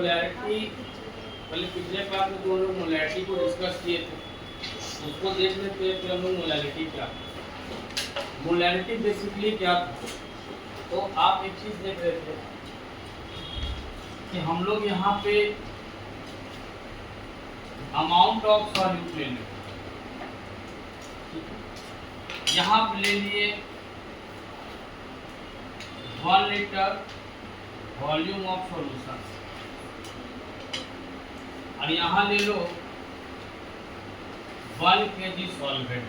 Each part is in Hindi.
मोलैरिटी पहले पिछले क्लास में जो हम लोग मोलैरिटी को डिस्कस किए थे उसको देख लेते हैं। फिर हम लोग मोलैरिटी क्या, मोलैरिटी बेसिकली क्या था। तो आप एक चीज देख रहे थे कि हम लोग यहाँ पे अमाउंट ऑफ सॉल्यूट ले लें, यहाँ पे ले लिए 1 लीटर वॉल्यूम ऑफ सॉल्यूशन और यहाँ ले लो 1 kg सॉल्वेंट,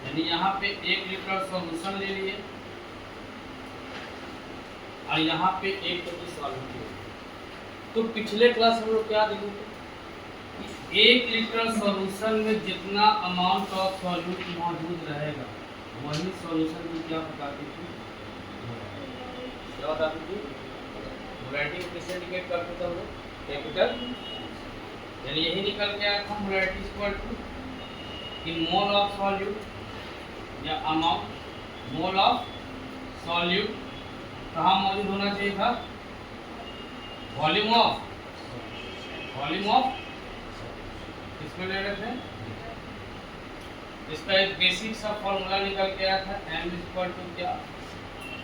यानी यहाँ पे 1 लीटर सॉल्यूशन ले लिए और यहाँ पे 1 kg सॉल्वेंट ले लिए। तो पिछले क्लास हम लोग क्या देखे थे, 1 लीटर सॉल्यूशन में जितना अमाउंट ऑफ सॉल्यूट मौजूद रहेगा वही सॉल्यूशन की क्या बताती थी, क्या बताती थी, मोलैरिटी को किससे इंडिकेट करते थे हम लोग, कैपिटल, यानी यही निकल के आया था मोलैरिटी इक्वल टू कि मोल ऑफ सॉल्यूट या अमाउंट मोल ऑफ सॉल्यूट कहाँ मौजूद होना चाहिए था, वॉल्यूम ऑफ किसमें ले रहे थे। इसका एक बेसिक सा फॉर्मूला निकल के आया था m इक्वल टू क्या,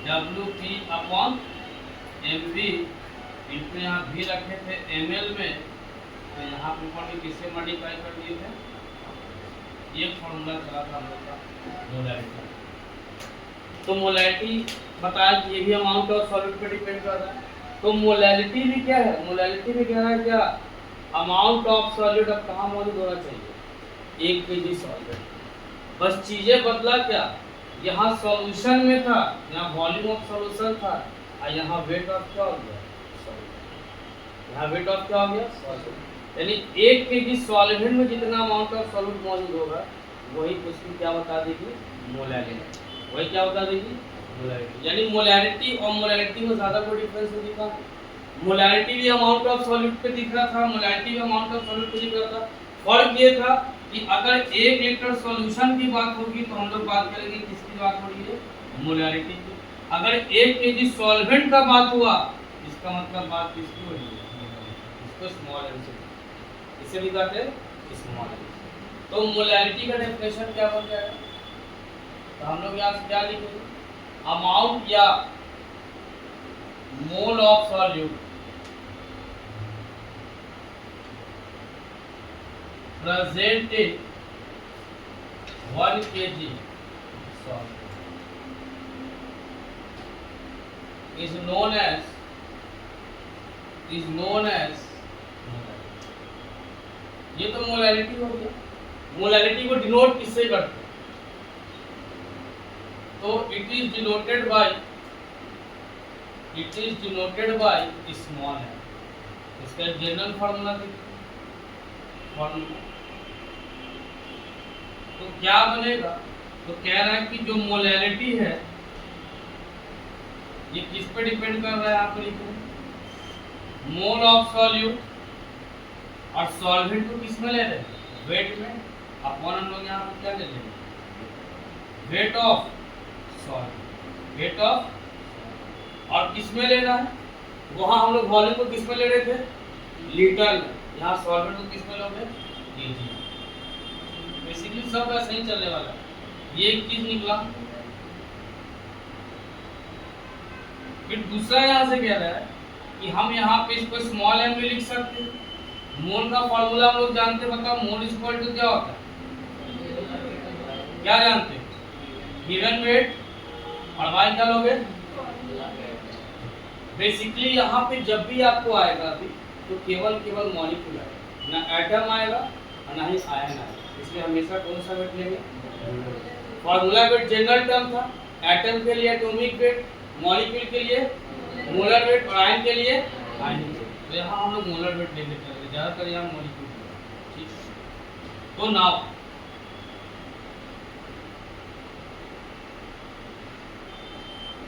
WP अपॉन MV इनको यहाँ भी रखे थे ml में, तो यहाँ पे ऊपर में किससे मल्टीप्लाई कर दिए थे, ये फॉर्मूला चला था हम लोग का मोलैरिटी। तो मोलैरिटी बताया कि ये भी अमाउंट ऑफ सॉल्यूट पे डिपेंड कर रहा है। तो मोलैरिटी भी क्या है, मोलैरिटी भी कह रहा है क्या, अमाउंट ऑफ सॉल्यूट अब कहाँ मौजूद होना चाहिए, 1 kg सॉल्वेंट। बस चीजें बदला क्या, यहाँ सॉल्यूशन में था, यहाँ वॉल्यूम ऑफ सॉल्यूशन था और यहाँ वेट ऑफ क्या हो गया, यहाँ वेट ऑफ क्या हो गया, सॉल्वेंट। यानी 1 kg सॉल्वेंट में जितना अमाउंट ऑफ सॉल्यूट मौजूद होगा वही उसकी क्या बता देगी, मोलैरिटी, वही क्या बता देगी, मोलैरिटी। यानी मोलैरिटी और मोलैरिटी में ज्यादा कोई डिफरेंस नहीं दिखा। मोलैरिटी भी अमाउंट ऑफ सॉल्यूट पे दिख रहा था, मोलैरिटी भी अमाउंट ऑफ सॉल्यूट पे दिख रहा था। फर्क ये था कि अगर 1 लीटर सॉल्यूशन की बात होगी तो हम लोग बात करेंगे किसकी बात हो रही है, मोलैरिटी की। अगर 1 kg सॉल्वेंट का बात हुआ इसका मतलब बात किसकी हो रही है, इसको स्मॉल एम से, इससे भी कहते हैं स्मॉल एम। तो मोलैरिटी का डेफिनेशन क्या बन जाएगा, तो हम लोग यहाँ से क्या लिखेंगे, अमाउंट या mole of solute present in 1 kg solvent is known as ये तो मोलैरिटी हो गया। मोलैरिटी को डिनोट किससे करते हैं, तो it is denoted by small है। इसका जनरल फार्मूला देखिए, फार्मूला तो क्या बनेगा, तो कह रहा है कि जो मोलैरिटी है ये किस पे डिपेंड कर रहा है, आप लिखो मोल ऑफ सॉल्यूट और सॉल्वेंट को किस में ले रहे हैं, वेट में, अपॉन हम लोग यहाँ पे क्या ले लेंगे, weight of solvent, weight of, और किस में लेना है, वहां हम लोग वॉल्यूम को किस में ले रहे थे, लीटर में, यहाँ सॉल्वेंट को किस में लोगे, kg। बेसिकली सब ऐसे ही चलने वाला है। ये एक चीज निकला। फिर दूसरा यहाँ से कह रहा है कि हम यहाँ पे इसको स्मॉल एम में लिख सकते हैं। मोल का फॉर्मूला हम लोग जानते हैं, बताओ मोल इक्वल टू क्या होता है, क्या जानते हैं, गिवन वेट और वाई क्या लोगे। बेसिकली यहाँ पे जब भी आपको आएगा अभी तो केवल मॉलिक्यूल आएगा, ना एटम आएगा और ना ही आयन आएगा। इसलिए हमेशा कौन सा वेट लेंगे, फॉर्मूला वेट जनरल टर्म था, एटम के लिए एटॉमिक वेट, मॉलिक्यूल के लिए मोलर वेट और आयन के लिए आयन वेट। तो यहाँ हम लोग मोलर वेट ले लेते हैं, ज्यादातर यहाँ मॉलिक्यूल। ठीक, तो नाउ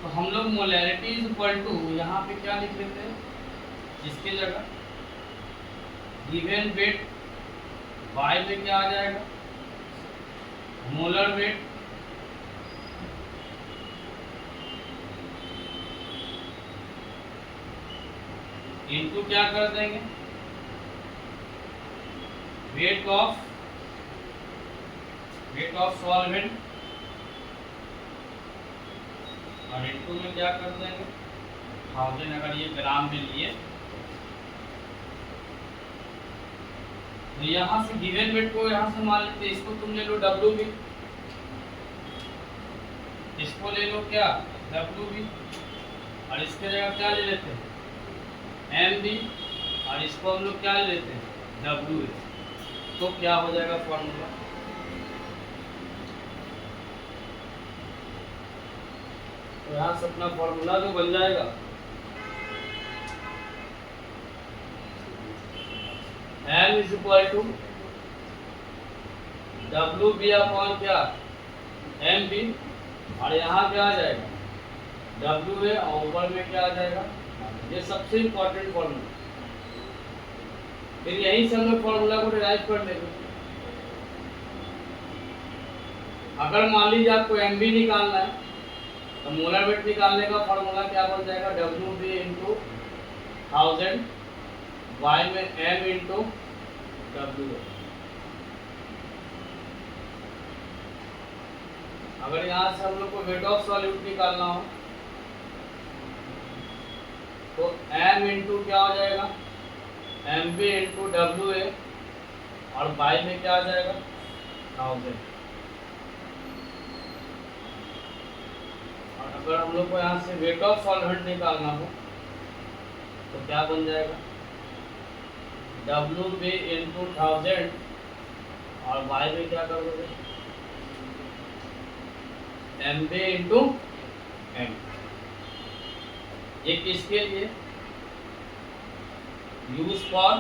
तो हम लोग मोलैरिटी इज इक्वल टू यहाँ पे क्या लिख लेते हैं, इसके जगह गिवन वेट बाय में क्या आ जाएगा, मोलर वेट इनटू क्या कर देंगे, वेट ऑफ सॉल्वेंट, और इनटू में क्या कर देंगे 1000, अगर ये ग्राम में लिए तो यहाँ से गिवन वेट को यहाँ से मान लेते, इसको तुम ले लो WB, इसको ले लो क्या WB, और इसके जगह क्या ले लेते हैं MB, और इसको हम लोग क्या ले लेते हैं WA। तो क्या हो जाएगा फॉर्मूला, तो यहाँ से अपना फॉर्मूला जो बन जाएगा M is equal to WB upon क्या MB, और यहाँ क्या आ जाएगा WA, और ऊपर में क्या आ जाएगा, ये सबसे इम्पोर्टेंट फॉर्मूला। फिर यहीं से हम लोग फॉर्मूला को डिराइव कर लेंगे। अगर मान लीजिए आपको MB निकालना है तो मोलर वेट निकालने का फॉर्मूला क्या बन जाएगा, WB इंटू 1000 y में M इंटू WA। अगर यहाँ से हम लोग को वेट ऑफ सॉल्यूट निकालना हो तो M इंटू क्या हो जाएगा MB इंटू WA, और y में क्या आ जाएगा 1000। और अगर हम लोग को यहाँ से वेट ऑफ सॉल्वेंट निकालना हो तो क्या बन जाएगा WB इंटू 1000, और y में क्या कर दोगे MB इंटू M। ये किसके लिए, यूज फॉर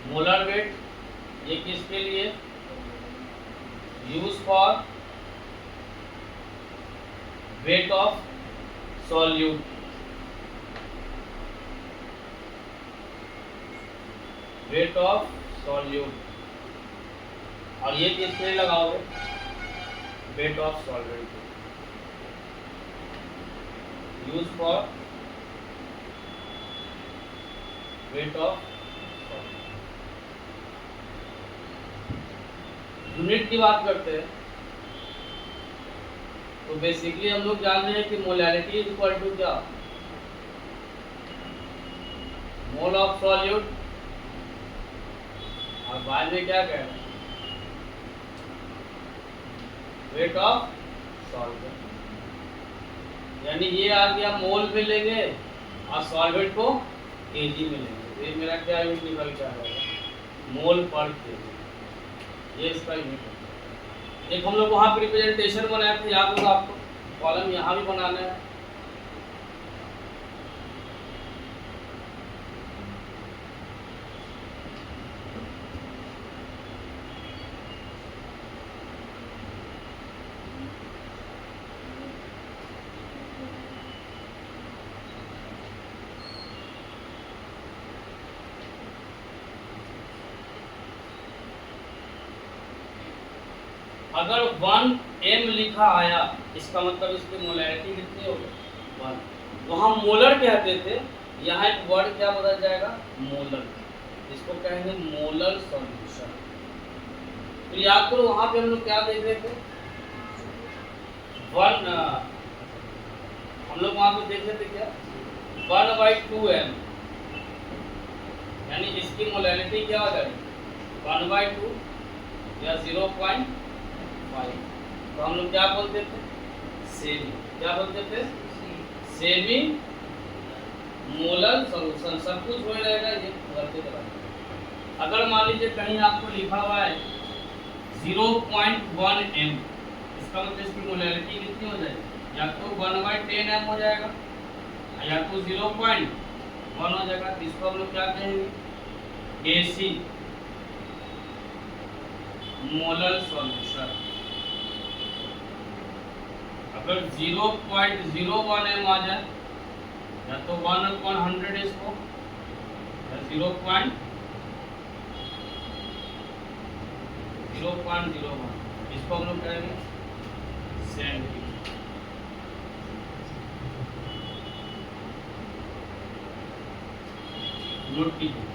मोलर वेट, ये किसके लिए use for weight of solute. Weight of solute, और ये किसके लिए लगाओगे weight of solvent, use for weight of solvent. Unit की बात करते हैं तो बेसिकली हम लोग जान रहे हैं कि मोलैरिटी इज इक्वल टू क्या, मोल ऑफ सॉल्यूट, और बाद में क्या कह रहे हैं वेट ऑफ सॉल्वेंट। यानी ये आ गया मोल में लेंगे और सॉल्वेंट को केजी में लेंगे, तो ये मेरा क्या यूनिट निकल के आ जाएगा मोल पर केजी, ये इसका यूनिट है। एक हम लोग वहाँ रिप्रेजेंटेशन बनाए थे, याद होगा आपको, कॉलम यहाँ भी बनाना है। अगर 1 m लिखा आया इसका मतलब इसकी मोलैरिटी कितनी होगी 1। वहाँ मोलर कहते थे, यहाँ एक वर्ड क्या बदल जाएगा मोलर, इसको कहेंगे मोलर सॉल्यूशन। तो याद करो वहाँ पे हम लोग क्या देख रहे थे 1, हम लोग वहाँ पे देख रहे थे क्या 1/2m, यानी इसकी मोलैरिटी क्या हो जाएगी 1/2 या 0.5। तो हम लोग क्या बोलते थे सेमी, क्या बोलते थे सेमी मोलर सॉल्यूशन, सब कुछ हो रहेगा ये गलती करा। अगर मान लीजिए कहीं आपको लिखा हुआ है 0.1 m, इसका मतलब इसकी मोलैरिटी कितनी हो जाएगी, या तो 1/10m हो जाएगा या तो 0.1 हो जाएगा। इसको हम लोग क्या कहेंगे AC मोलर सॉल्यूशन। अगर 0.01 m आ जाए या तो 1/100 इसको, या 0.01 इसको हम लोग कहेंगे सेंटीमीटर। नोट कीजिए।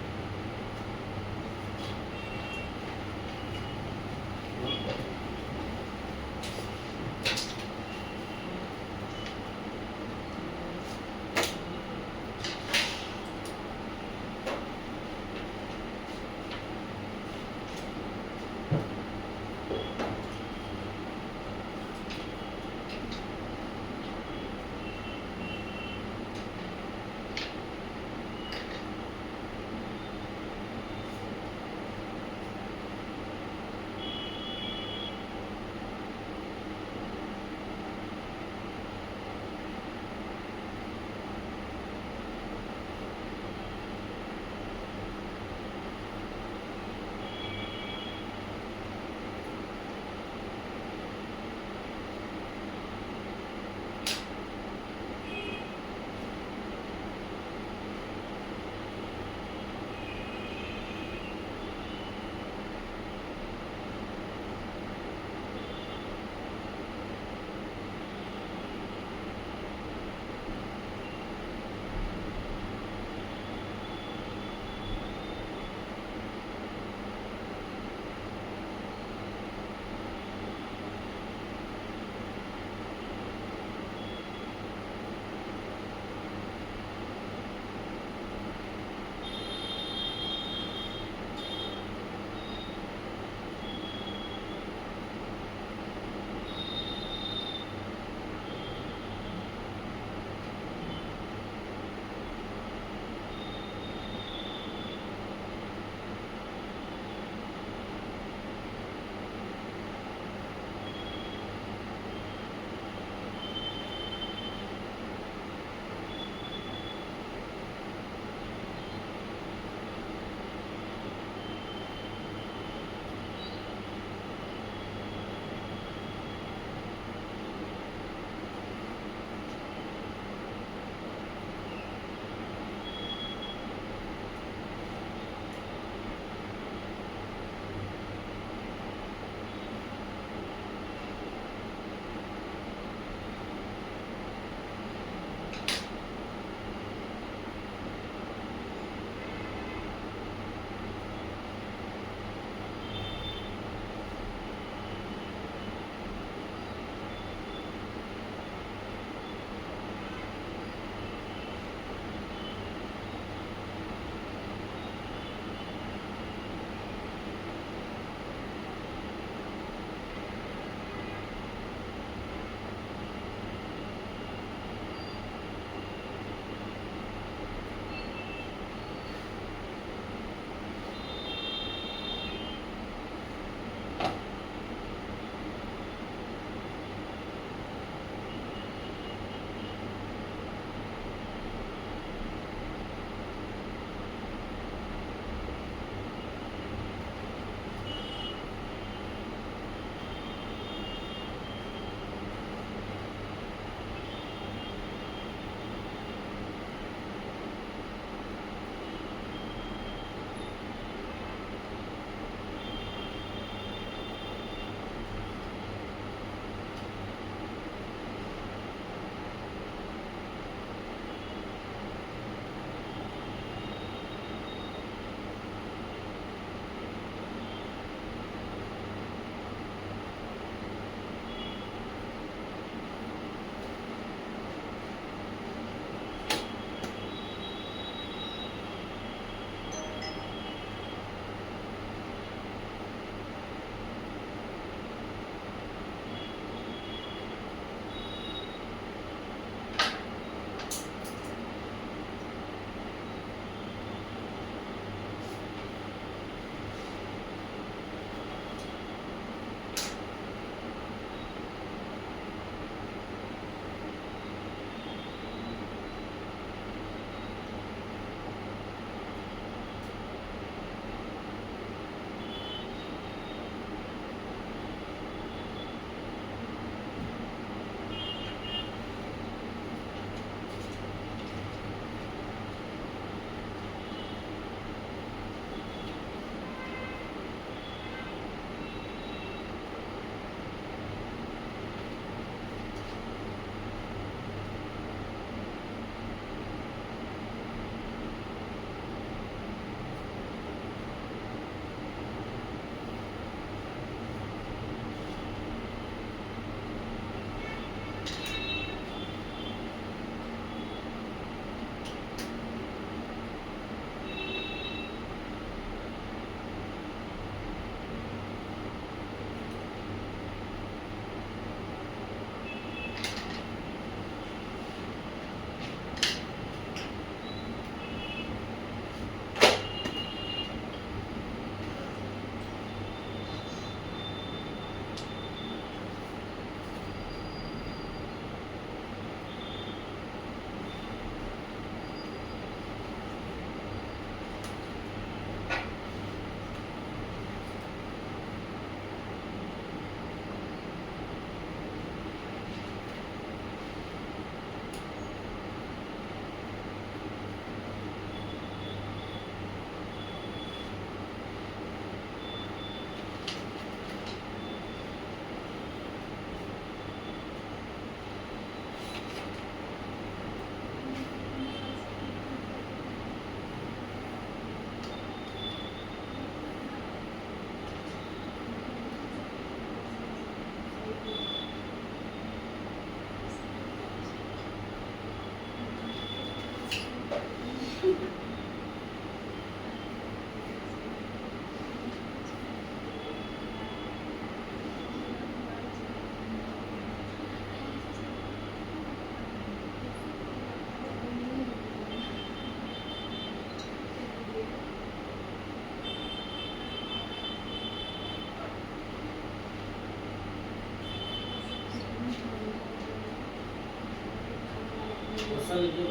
क्वेश्चन लिखो,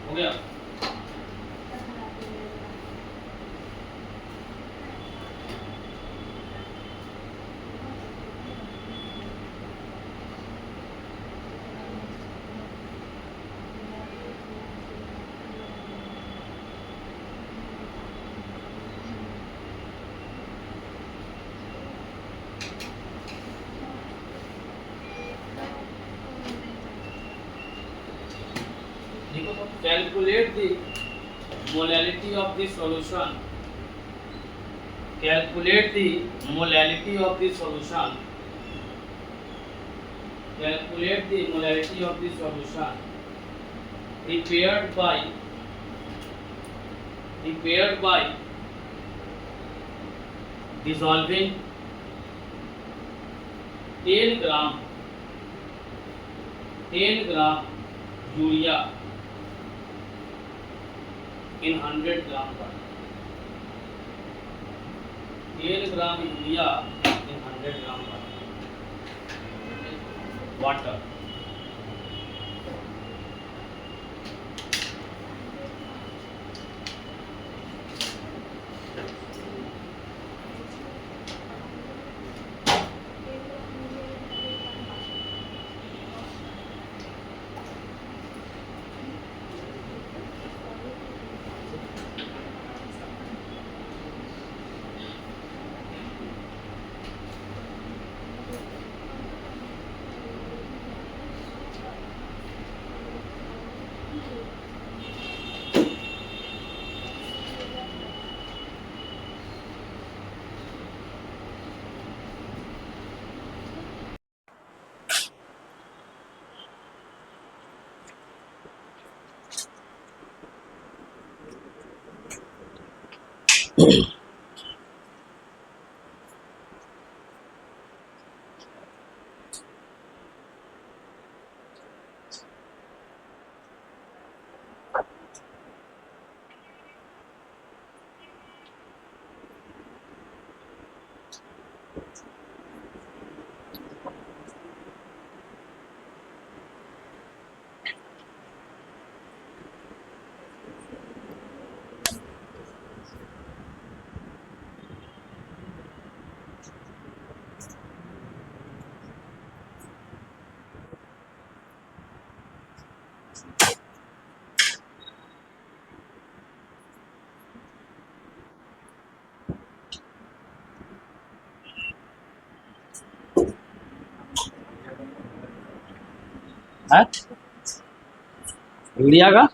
हो गया। देखो तो calculate the molality of the solution, calculate the molality of the solution, calculate the molality of the solution prepared by dissolving 10 gram urea in 100 gram water, 10 gram urea in 100 gram water. है यूरिया का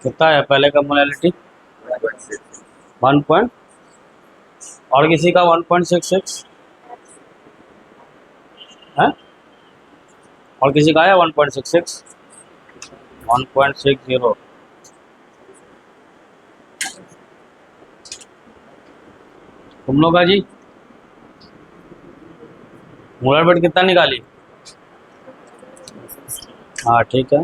कितना है पहले का मोलालिटी? 1 पॉइंट, और किसी का 1.66 है, और किसी का है 1.66, 1.60। तुम लोग का जी मोलर वेट कितना निकाली? हाँ ठीक है,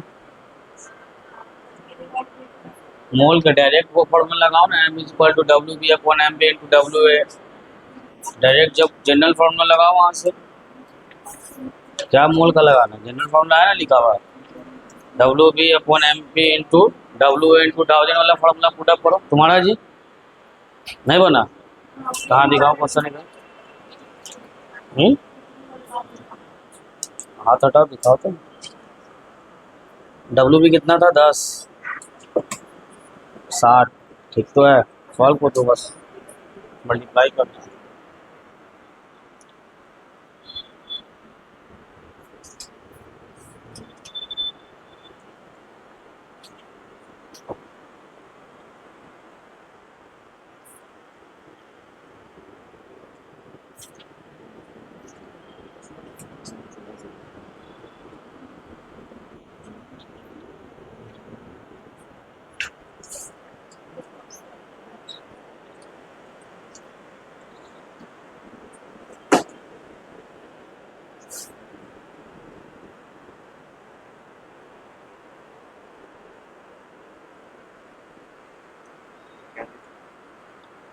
मोल का डायरेक्ट वो फॉर्मूला लगाओ ना, m equal to W B upon M B into W A. Direct जब जनरल फॉर्मूला लगाओ वहाँ से, क्या मोल का लगाना, जनरल फॉर्मूला है ना लिखा हुआ, W B upon M P into W A into 1000 वाला फॉर्मूला पुटअप करो। तुम्हारा जी नहीं बना? कहाँ दिखाओ क्वेश्चन है? हाथ हटाओ दिखाओ तो। डब्ल्यू बी कितना था? 10, 60। ठीक तो है, सॉल्व को तो बस मल्टीप्लाई करना है।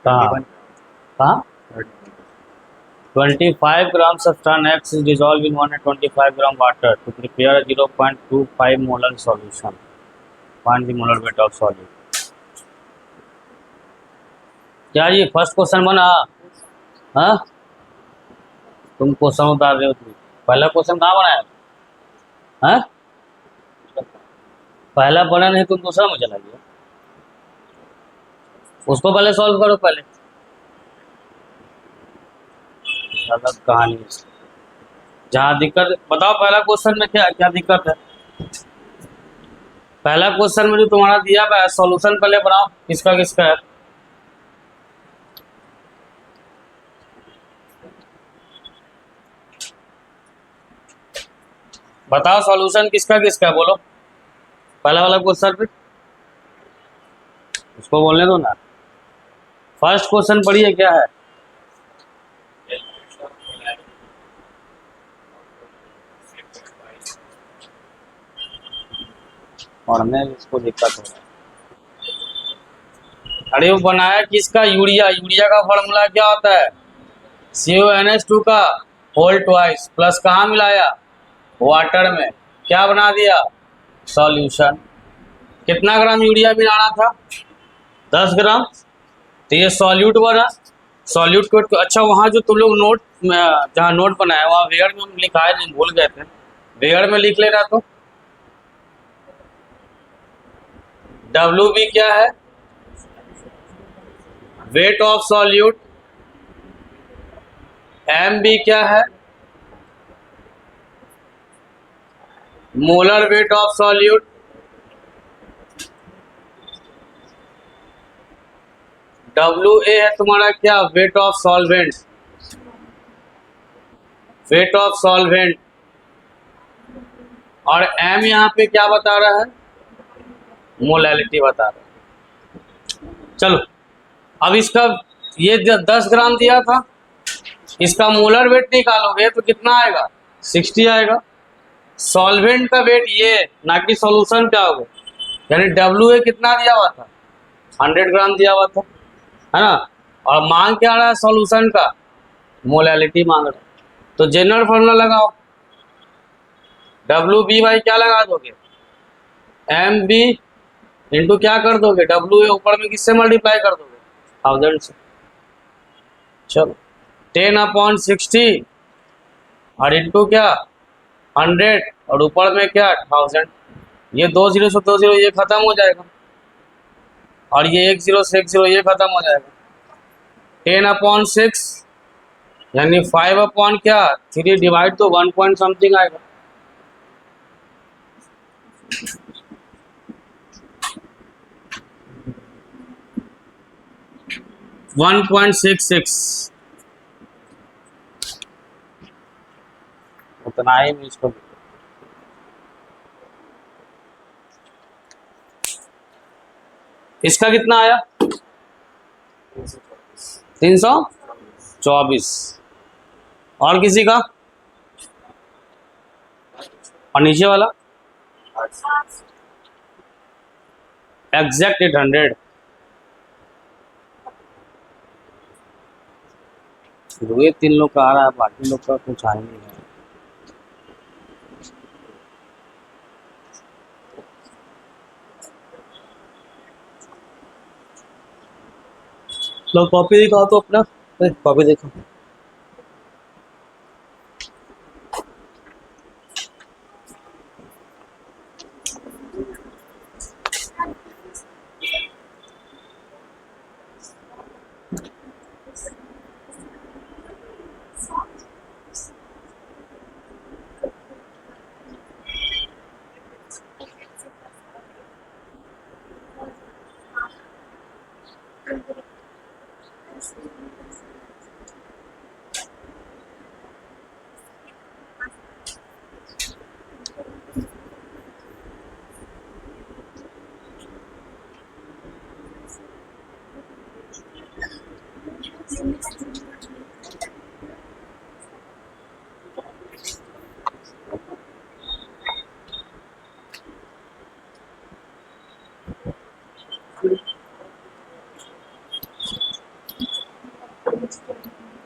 कहाँ कहाँ? 25 grams of ton X is dissolved in 125 gram water to prepare a 0.25 molar solution. Find the molar weight of solid. क्या ये फर्स्ट क्वेश्चन बना? हाँ, तुम क्वेश्चन उतार रहे हो। तुम पहला क्वेश्चन कहाँ बनाया? हाँ, पहला बना नहीं, तुम दूसरा में चला गया। उसको पहले सॉल्व करो पहले। अलग कहानी है। जहाँ दिक्कत बताओ, पहला क्वेश्चन में क्या क्या दिक्कत है? पहला क्वेश्चन में जो तुम्हारा दिया हुआ है सॉल्यूशन पहले बनाओ, किसका किसका है। बताओ सॉल्यूशन किसका किसका है, बोलो पहला वाला क्वेश्चन पे। उसको बोलने दो ना। फर्स्ट क्वेश्चन पढ़िए क्या है। पढ़ने इसको दिक्कत हो रहा है। अरे वो बनाया किसका? यूरिया। यूरिया का फॉर्मूला क्या होता है? CuNH2 का होल ट्वाइस प्लस कहाँ मिलाया? वाटर में। क्या बना दिया? सॉल्यूशन। कितना ग्राम यूरिया मिलाना था? 10 ग्राम। तो ये सॉल्यूट बना। सॉल्यूट को अच्छा, वहाँ जो तुम लोग नोट जहाँ नोट बनाया वहाँ वेयर में लिखा है, नहीं भूल गए थे, वेयर में लिख लेना। तो WB क्या है? Weight of solute. MB क्या है? Molar weight of solute. WA है तुम्हारा क्या? Weight of solvent. Weight of solvent. और M यहाँ पे क्या बता रहा है? मोलैलिटी बता रहा है। चलो अब इसका ये 10 ग्राम दिया था, इसका मोलर वेट निकालोगे तो कितना आएगा? 60 आएगा। सॉल्वेंट का वेट ये, ना कि सॉल्यूशन क्या होगा। यानी WA कितना दिया हुआ था? 100 ग्राम दिया हुआ था, है ना। और मांग क्या रहा है सॉल्यूशन का? मोलैलिटी मांग रहा है। तो जनरल फॉर्मूला लगाओ। WB भाई क्या लगा दोगे? MB इंटू क्या कर दोगे? WA ऊपर में किससे मल्टीप्लाई कर दोगे? 1000 से। चलो 10/60 और इंटू क्या? 100 और ऊपर में क्या? 1000। ये 2 0 से 2 0 ये खत्म हो जाएगा, और ये 1 0 से 1 0 ये खत्म हो जाएगा। 10/6 यानी 5 क्या 3 डिवाइड तो 1 पॉइंट समथिंग आएगा। 1.66, उतना ही मैं इसको। इसका कितना आया? 324। और किसी का? और नीचे वाला एग्जैक्ट 800। ये 3 लोग का आ रहा है, बाकी लोग का कुछ आ नहीं है। लो कॉपी दिखाओ तो अपना, कॉपी देखो।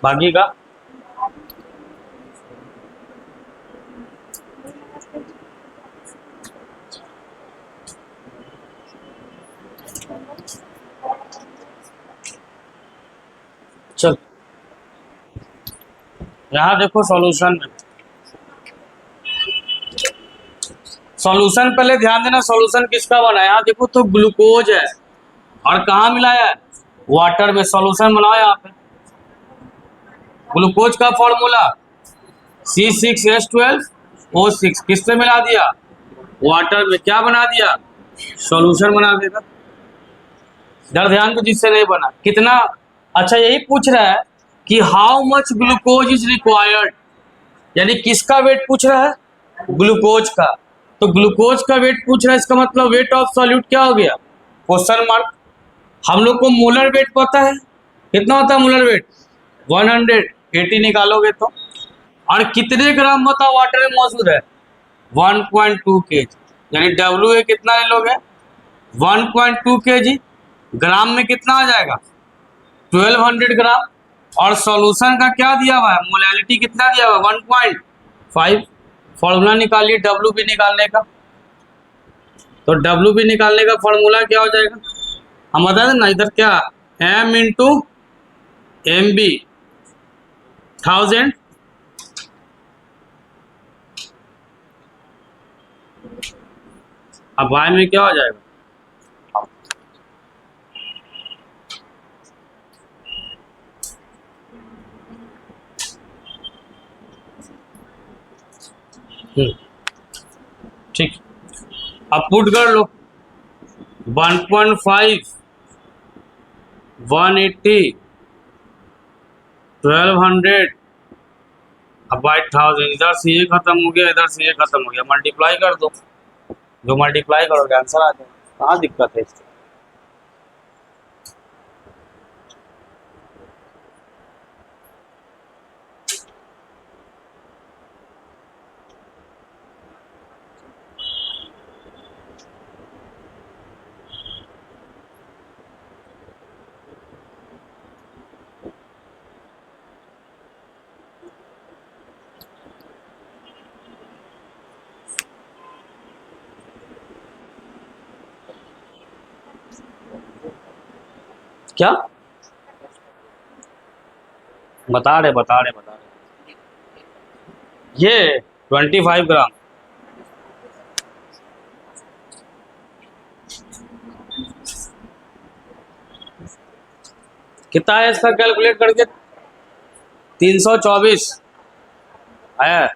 बाकी का चल, यहाँ देखो सॉल्यूशन में। सॉल्यूशन पहले ध्यान देना, सॉल्यूशन किसका बना है। यहाँ देखो तो ग्लूकोज है, और कहाँ मिलाया है? वाटर में। सॉल्यूशन बनाओ यहाँ पे। ग्लूकोज का फॉर्मूला C6H12O6, किससे मिला दिया? वाटर में। क्या बना दिया? सॉल्यूशन बना देगा। इधर ध्यान को, जिससे नहीं बना कितना। अच्छा, यही पूछ रहा है कि how much glucose is required, यानी किसका वेट पूछ रहा है? ग्लूकोज का। तो ग्लूकोज का वेट पूछ रहा है, इसका मतलब वेट ऑफ सॉल्यूट क्या हो गया? Question mark. हम लोग को मोलर वेट पता है, कितना होता है मोलर वेट? 180 निकालोगे तो। और कितने ग्राम बताओ वाटर में मौजूद है? 1.2 kg, यानी WA कितना ले लोगे? 1.2 kg। ग्राम में कितना आ जाएगा? 1200 ग्राम। और सॉल्यूशन का क्या दिया हुआ है? मोलैलिटी कितना दिया हुआ है? 1.5। फॉर्मूला निकालिए WB निकालने का। तो WB निकालने का फॉर्मूला क्या हो जाएगा? हम बता दें ना, इधर क्या, M इंटू MB 1000। अब y में क्या हो जाएगा? ठीक, अब पुट कर लो। 1.5, 180, 1200 अब बाई 1000। इधर से ये खत्म हो गया, इधर से ये खत्म हो गया, मल्टीप्लाई कर दो। जो मल्टीप्लाई करोगे आंसर आ जाएगा। कहाँ दिक्कत है इसकी? क्या बता रहे? ये 25 ग्राम। कितना है इसका कैलकुलेट करके? 324 है।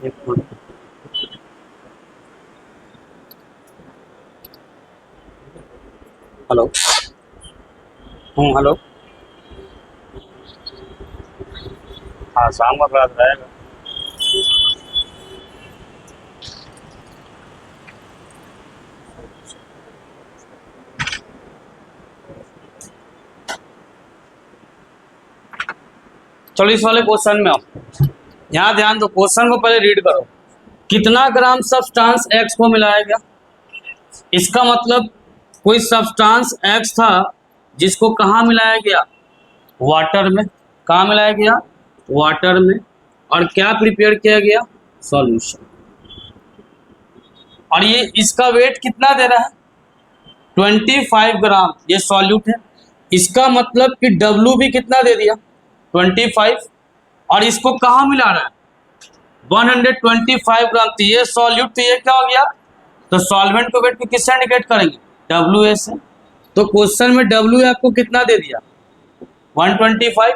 एक मिनट। हेलो। हेलो। हाँ, शाम का क्लास रहेगा। चलो इस वाले क्वेश्चन में आओ। यहाँ ध्यान दो, क्वेश्चन को पहले रीड करो। कितना ग्राम सब्सटेंस एक्स को मिलाया गया? इसका मतलब कोई सब्सटेंस एक्स था जिसको कहाँ मिलाया गया? वाटर में। कहाँ मिलाया गया? वाटर में। और क्या प्रिपेयर किया गया? सॉल्यूशन। और ये इसका वेट कितना दे रहा है? 25 ग्राम। ये सॉल्यूट है। इसका मतलब कि डब्ल्यू भी कितना दे दिया? 25। और इसको कहाँ मिला रहा है? 125 ग्राम। तो ये सॉल्यूट, तो ये क्या हो गया? तो सॉल्वेंट को वेट को किससे इंडिकेट करेंगे? डब्ल्यू ए से। तो क्वेश्चन में डब्ल्यू आपको कितना दे दिया? 125।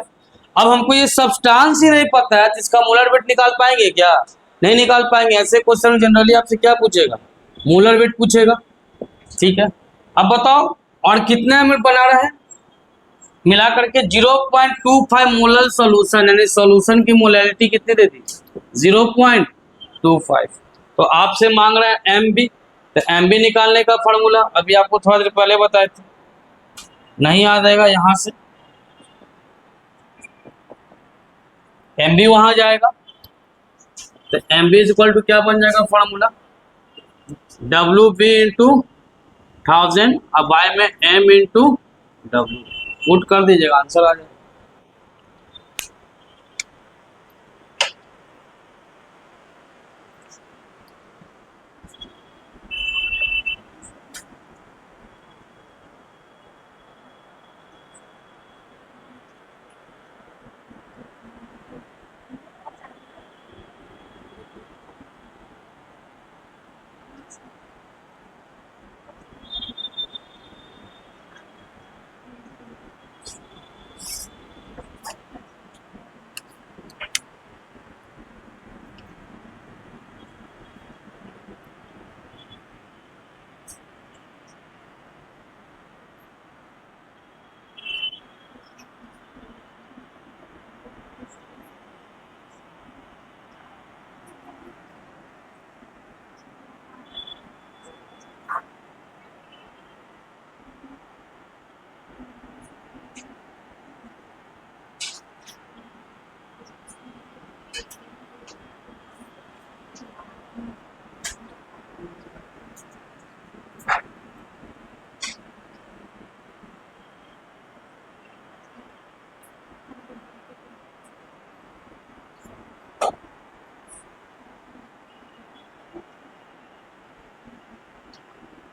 अब हमको ये सब्सटेंस ही नहीं पता है, तो इसका मोलर वेट निकाल पाएंगे क्या? नहीं निकाल पाएंगे। ऐसे क्वेश्चन में जनरली आपसे क्या पूछेगा? मोलर वेट पूछेगा। ठीक है, अब बताओ और कितने एमएल बना रहा है? मिला करके 0.25 मोलर सॉल्यूशन, यानी सॉल्यूशन की मोलैरिटी कितनी दे दी? 0.25। तो आपसे मांग रहा है एम बी। तो एम बी निकालने का फॉर्मूला अभी आपको थोड़ा देर पहले बताए थे, नहीं याद आएगा? यहां से एम बी वहां जाएगा, तो M B is equal to क्या बन जाएगा फॉर्मूला? डब्ल्यू बी इंटू 1000 अब वाई में एम इंटू डब्ल्यू। पुट कर दीजिएगा, आंसर आ जाएगा।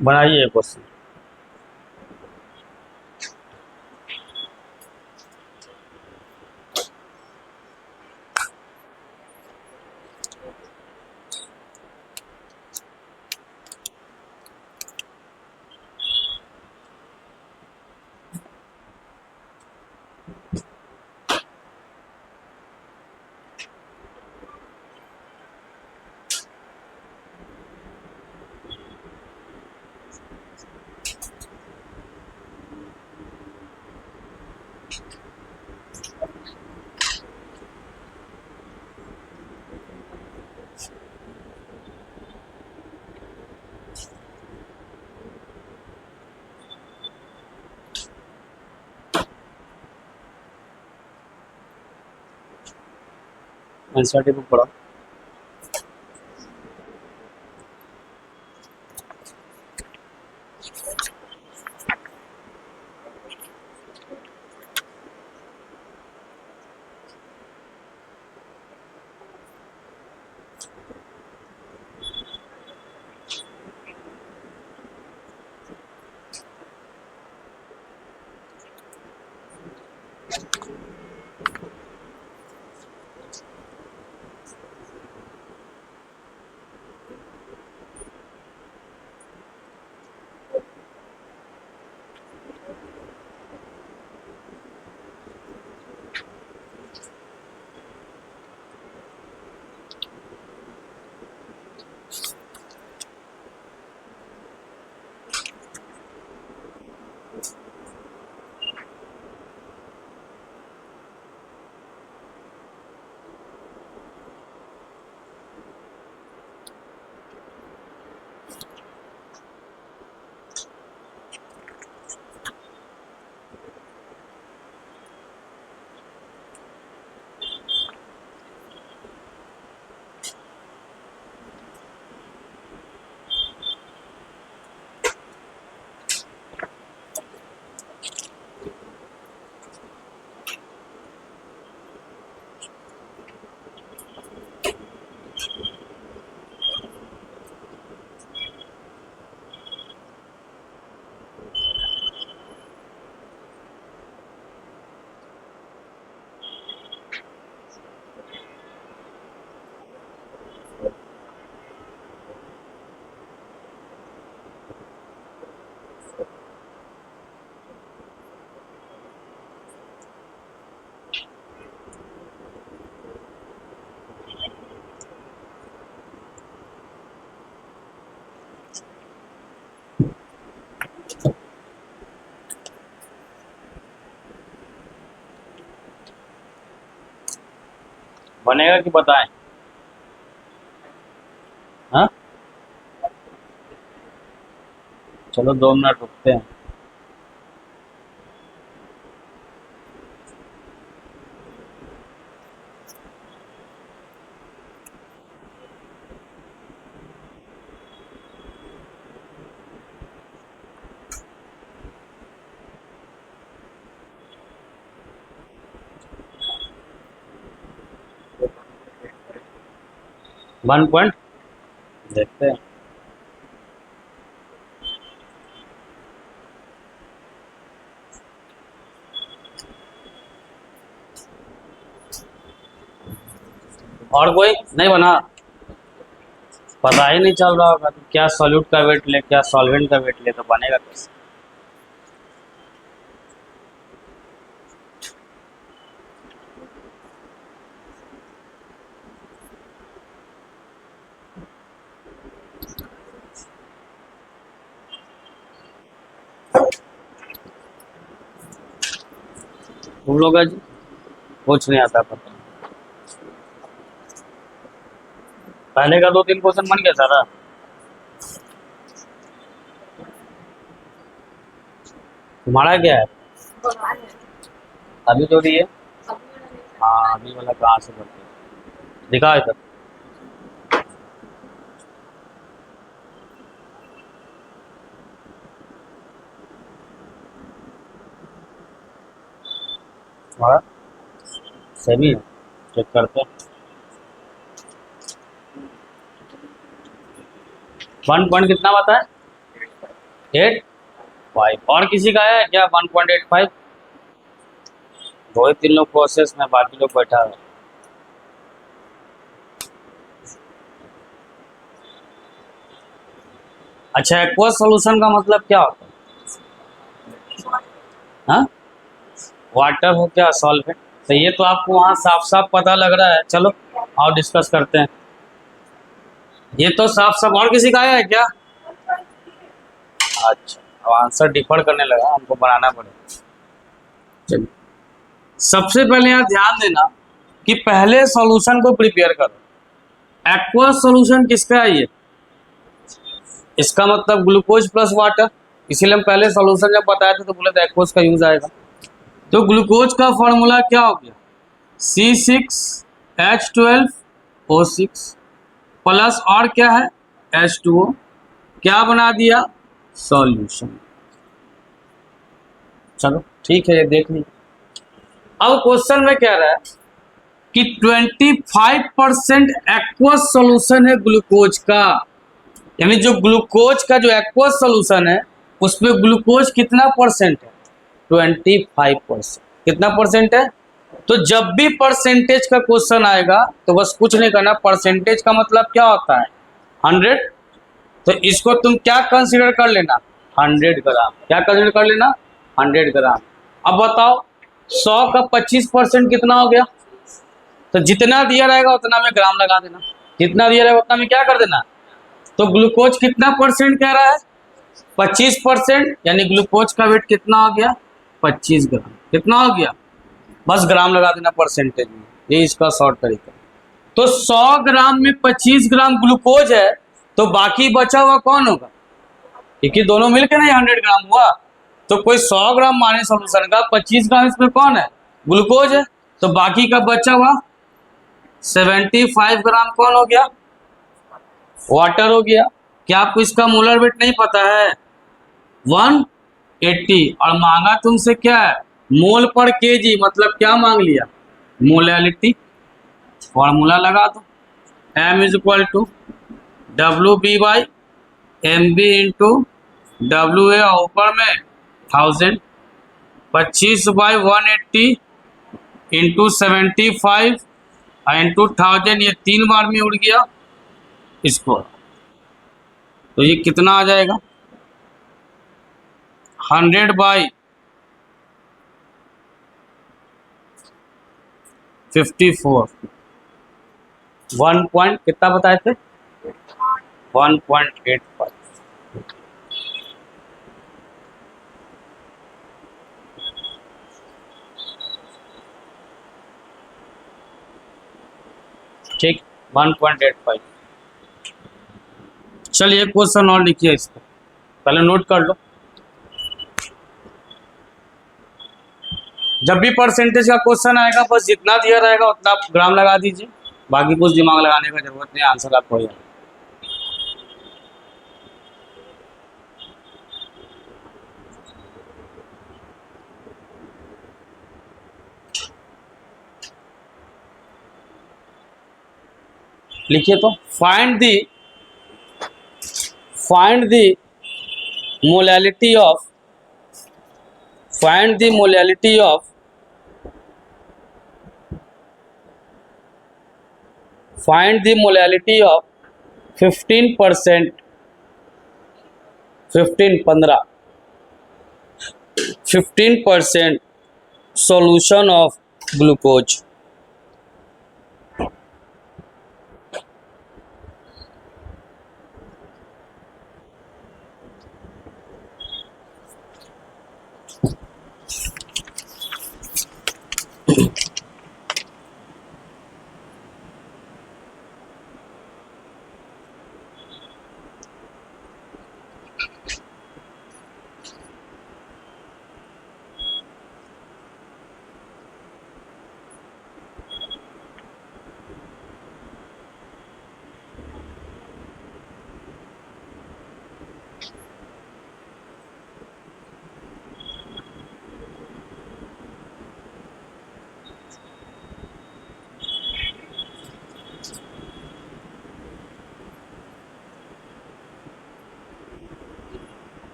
बनाइए क्वेश्चन। एनसीईआरटी बुक पढ़ा। बनेगा कि बताएं? हाँ, चलो 2 मिनट रुकते हैं। वन पॉइंट देखते हैं। और कोई नहीं बना? पता ही नहीं चल रहा होगा तो क्या सॉल्यूट का वेट ले, क्या सॉल्वेंट का वेट ले, तो बनेगा कैसे? तुम लोग आज कुछ नहीं आता पता। पहले का 2-3 क्वेश्चन बन गया सारा। तुम्हारा क्या है? अभी तो रही है। हाँ, अभी वाला कहाँ से करते हैं? दिखा इधर। तुम्हारा सेमी है, चेक करते हैं। 1 पॉइंट कितना बताए? 8.5। और किसी का है क्या 1.85? दो ही 3 लोग प्रोसेस में, बाकी लोग बैठा है। अच्छा, एक्वस सॉल्यूशन का मतलब क्या होता है? हाँ, वाटर हो क्या सॉल्वेंट? तो ये तो आपको वहाँ साफ साफ पता लग रहा है। चलो और डिस्कस करते हैं। ये तो साफ साफ। और किसी का आया है क्या? अच्छा, अब आंसर डिफर करने लगा, हमको बनाना पड़ेगा। चलिए, सबसे पहले यहाँ ध्यान देना कि पहले सॉल्यूशन को प्रिपेयर करो। एक्वस सॉल्यूशन किसका है ये? इसका मतलब ग्लूकोज प्लस वाटर। इसीलिए हम पहले सॉल्यूशन जब बताए थे तो बोले थे एक्वस का यूज आएगा। तो ग्लूकोज का फॉर्मूला क्या हो गया? C6H12O6 प्लस और क्या है? H2O। क्या बना दिया? सॉल्यूशन। चलो ठीक है, ये देख लीजिए। अब क्वेश्चन में क्या रहा है कि 25% एक्वस सॉल्यूशन है ग्लूकोज का। यानी जो ग्लूकोज का जो एक्वस सॉल्यूशन है उसमें ग्लूकोज कितना परसेंट है? 25%। कितना परसेंट है? तो जब भी परसेंटेज का क्वेश्चन आएगा तो बस कुछ नहीं करना। परसेंटेज का मतलब क्या होता है? 100। तो इसको तुम क्या कंसीडर कर लेना? 100 ग्राम। क्या कंसीडर कर लेना? 100 ग्राम। अब बताओ 100 का 25% कितना हो गया? तो जितना दिया रहेगा उतना में ग्राम लगा देना। जितना दिया रहेगा उतना में क्या कर देना? तो ग्लूकोज कितना परसेंट कह रहा है? 25%। यानी ग्लूकोज का वेट कितना हो गया? 25 ग्राम। कितना हो गया? बस ग्राम लगा देना परसेंटेज में। ये इसका शॉर्ट तरीका। तो 100 ग्राम में 25 ग्राम ग्लूकोज है, तो बाकी बचा हुआ कौन होगा? क्योंकि दोनों मिलकर नहीं 100 ग्राम हुआ। तो कोई 100 ग्राम माने सॉल्यूशन का, 25 ग्राम इसमें कौन है? ग्लूकोज है। तो बाकी का बचा हुआ 75 ग्राम कौन हो गया? वाटर हो गया। क्या आपको इसका मोलर वेट नहीं पता है? 180। और मांगा तुमसे क्या है? मोल पर केजी। मतलब क्या मांग लिया? मोलैलिटी। फॉर्मूला लगा दो। M is equal to WB/MB into WA ऊपर में 1000। 25/180 इंटू 75 इंटू 1000। ये 3 बार में उड़ गया इसको। तो ये कितना आ जाएगा? 100/54। 1 पॉइंट कितना बताए थे? 1.85। ठीक, 1.85। चलिए क्वेश्चन और लिखिए इसको, पहले नोट कर लो। जब भी परसेंटेज का क्वेश्चन आएगा बस जितना दिया रहेगा उतना आप ग्राम लगा दीजिए, बाकी कुछ दिमाग लगाने का जरूरत नहीं, आंसर आपको हो जाएगा। लिखिए तो, find the molality of find the molality of find the molality of 15%, 15% solution of glucose।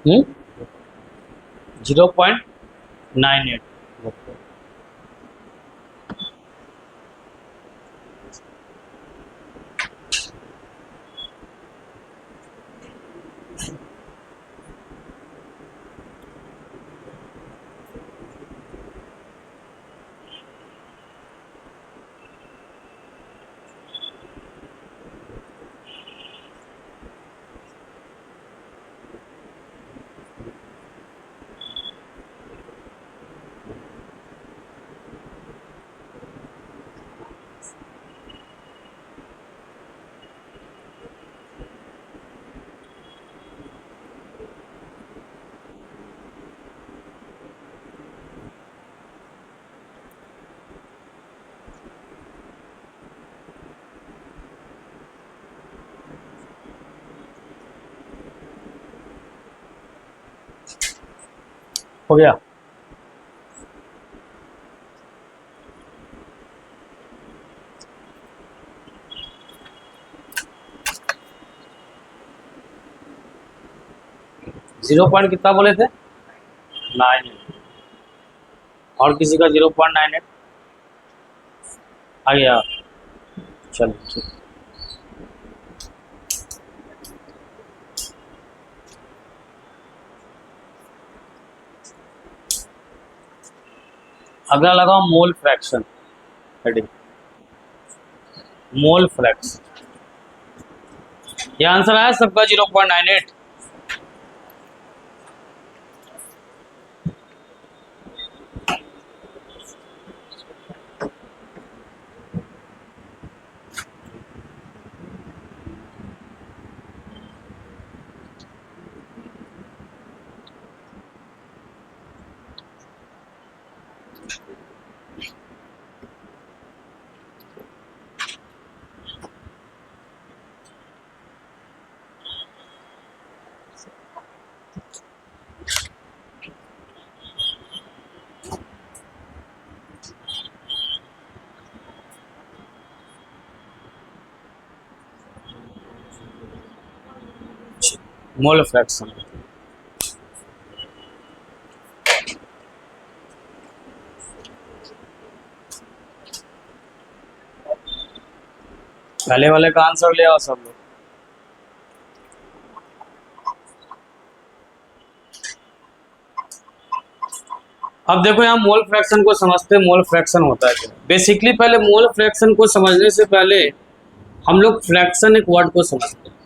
हम्म, 0.98। हो गया। जीरो पॉइंट कितना बोले थे? 9। और किसी का 0.98 आ गया। चलो ठीक। अगला लगाओ mole fraction heading. Mole fraction, ये आंसर आया सबका 0.98। मोल फ्रैक्शन, पहले वाले का आंसर ले आओ सब लोग। अब देखो यहाँ मोल फ्रैक्शन को समझते हैं, मोल फ्रैक्शन होता है क्या। बेसिकली पहले मोल फ्रैक्शन को समझने से पहले हम लोग फ्रैक्शन एक वर्ड को समझते हैं।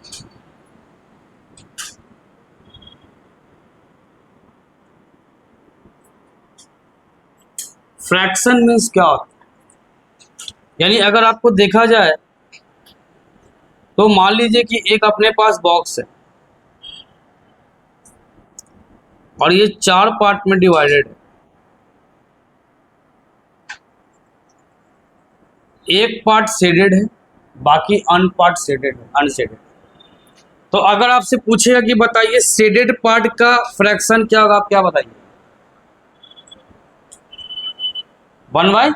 फ्रैक्शन मीन्स क्या होता है, यानी अगर आपको देखा जाए तो मान लीजिए कि एक अपने पास बॉक्स है और ये 4 पार्ट में डिवाइडेड है। एक पार्ट शेडेड है, बाकी अनपार्ट शेडेड है, अनशेडेड। तो अगर आपसे पूछेगा कि बताइए शेडेड पार्ट का फ्रैक्शन क्या होगा, आप क्या बताइए? 1/,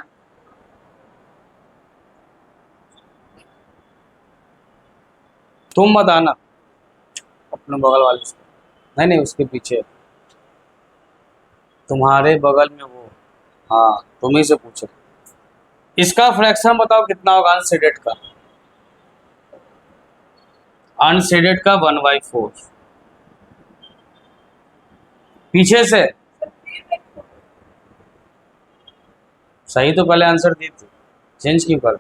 तुम बताना अपने बगल वाले से। नहीं उसके पीछे तुम्हारे बगल में वो, हाँ तुम ही से पूछो। इसका फ्रैक्शन बताओ कितना होगा अनशेडेड का? अनशेडेड का 1/4। पीछे से सही तो पहले आंसर दी थी, चेंज क्यों कर?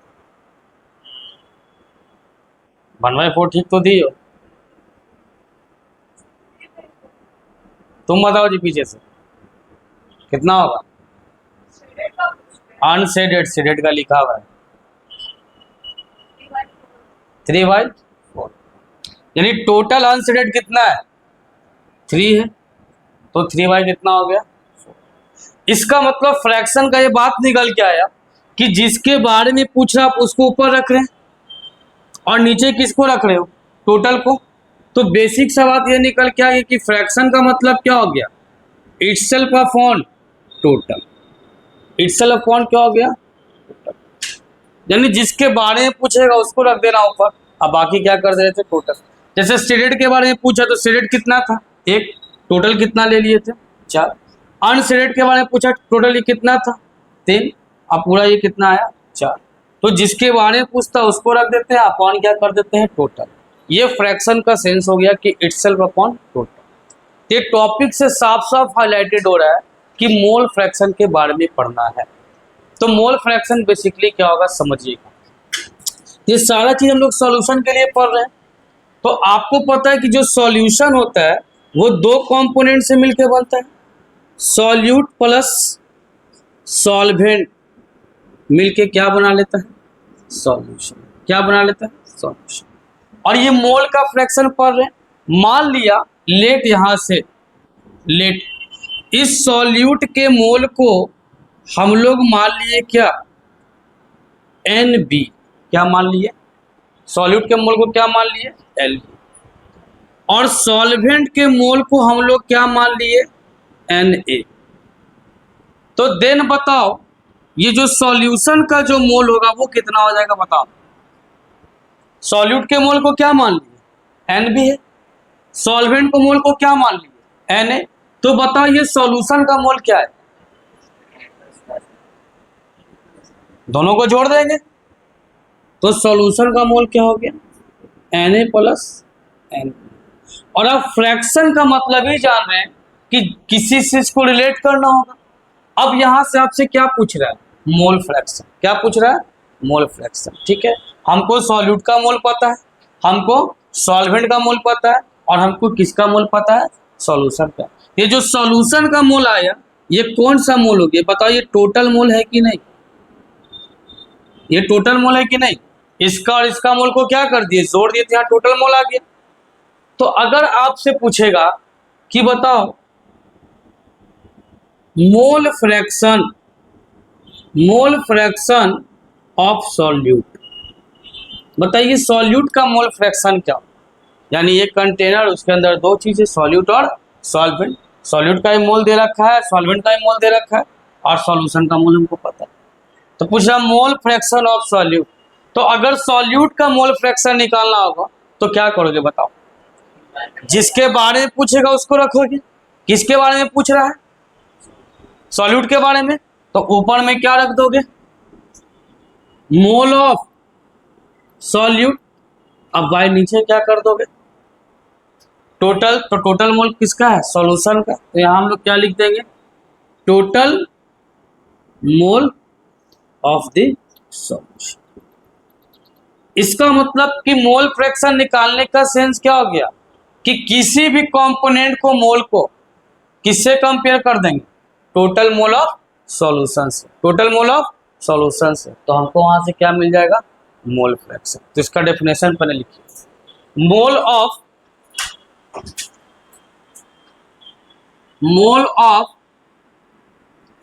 1/4 ठीक तो दी हो। तुम बताओ जी पीछे से कितना होगा? अनशेडेड, शेडेड का लिखा हुआ है 3/4, यानी टोटल अनशेडेड कितना है? 3 है, तो 3/, कितना हो गया? इसका मतलब फ्रैक्शन का ये बात निकल के आया कि जिसके बारे में पूछ रहे आप उसको ऊपर रख रहे हैं और नीचे किसको रख रहे हो? टोटल को। तो बेसिक सा बात ये निकल के आई कि फ्रैक्शन का मतलब क्या हो गया? Itself upon total. Itself upon क्या हो गया? यानी जिसके बारे में पूछेगा उसको रख देना ऊपर, अब बाकी क्या कर रहे थे? टोटल। जैसे शेडेड के बारे में पूछा तो शेडेड कितना था? 1, टोटल कितना ले लिए थे? 4। अनशेडेड के बारे में पूछा, टोटल ये कितना था? 3। अब पूरा ये कितना आया? 4। तो जिसके बारे में पूछता उसको रख देते हैं, अपॉन क्या कर देते हैं? टोटल। ये फ्रैक्शन का सेंस हो गया कि इटसेल्फ अपॉन टोटल। ये टॉपिक से साफ साफ हाईलाइटेड हो रहा है कि मोल फ्रैक्शन के बारे में पढ़ना है। तो मोल फ्रैक्शन बेसिकली क्या होगा समझिएगा। ये सारा चीज हम लोग सॉल्यूशन के लिए पढ़ रहे हैं। तो आपको पता है कि जो सॉल्यूशन होता है वो 2 कंपोनेंट से मिलकर बनता है, सॉल्यूट प्लस सॉल्वेंट मिलके क्या बना लेता है? सॉल्यूशन। क्या बना लेता है? सॉल्यूशन। और ये मोल का फ्रैक्शन पढ़ रहे हैं। मान लिया लेट, यहां से लेट, इस सॉल्यूट के मोल को हम लोग मान लिए क्या? NB। क्या मान लिए? सॉल्यूट के मोल को क्या मान लिए? L। और सॉल्वेंट के मोल को हम लोग क्या मान लिए? Na। तो देन बताओ ये जो सॉल्यूशन का जो मोल होगा वो कितना हो जाएगा, बताओ। सॉल्यूट के मोल को क्या मान लिए, एन भी है, सॉल्वेंट को मोल को क्या मान लिए, एन है। तो बताओ ये सॉल्यूशन का मोल क्या है, दोनों को जोड़ देंगे तो सॉल्यूशन का मोल क्या हो गया, Na प्लस एन। और अब फ्रैक्शन का मतलब ही जान रहे हैं कि किसी चीज को रिलेट करना होगा। अब यहां से आपसे क्या पूछ रहा है, मोल फ्रैक्शन। क्या पूछ रहा है, मोल फ्रैक्शन। ठीक है, हमको सॉल्यूट का मोल पता है, हमको सॉल्वेंट का मोल पता है, और हमको किसका मोल पता है, सॉल्यूशन का। ये जो सॉल्यूशन का मोल आया ये कौन सा मोल हो गया, बताओ। ये टोटल मोल है कि नहीं, ये टोटल मोल है कि नहीं। इसका और इसका मोल को क्या कर दिए, जोड़ दिए, यहाँ टोटल मोल आ गया। तो अगर आपसे पूछेगा कि बताओ मोल फ्रैक्शन ऑफ सॉल्यूट, बताइए सॉल्यूट का मोल फ्रैक्शन क्या, यानी ये कंटेनर, उसके अंदर दो चीजें, सॉल्यूट और सॉल्वेंट। सॉल्यूट का ही मोल दे रखा है, सॉल्वेंट का ही मोल दे रखा है, और सॉल्यूशन का मोल हमको पता है। तो पूछा मोल फ्रैक्शन ऑफ सॉल्यूट। तो अगर सॉल्यूट का मोल फ्रैक्शन निकालना होगा तो क्या करोगे, बताओ। जिसके बारे में पूछेगा उसको रखोगे। किसके बारे में पूछ रहा है, सॉल्यूट के बारे में, तो ऊपर में क्या रख दोगे, मोल ऑफ सॉल्यूट। अब बाय नीचे क्या कर दोगे, टोटल। तो टोटल मोल किसका है, सॉल्यूशन का। तो यहां हम लोग क्या लिख देंगे, total mole of the solution. इसका मतलब कि मोल फ्रैक्शन निकालने का सेंस क्या हो गया कि किसी भी कंपोनेंट को, मोल को किससे कंपेयर कर देंगे, टोटल मोल ऑफ सॉल्यूशन से, टोटल मोल ऑफ सॉल्यूशन से। तो हमको वहां से क्या मिल जाएगा, मोल फ्रैक्शन। तो इसका डेफिनेशन पहले लिखिए, मोल ऑफ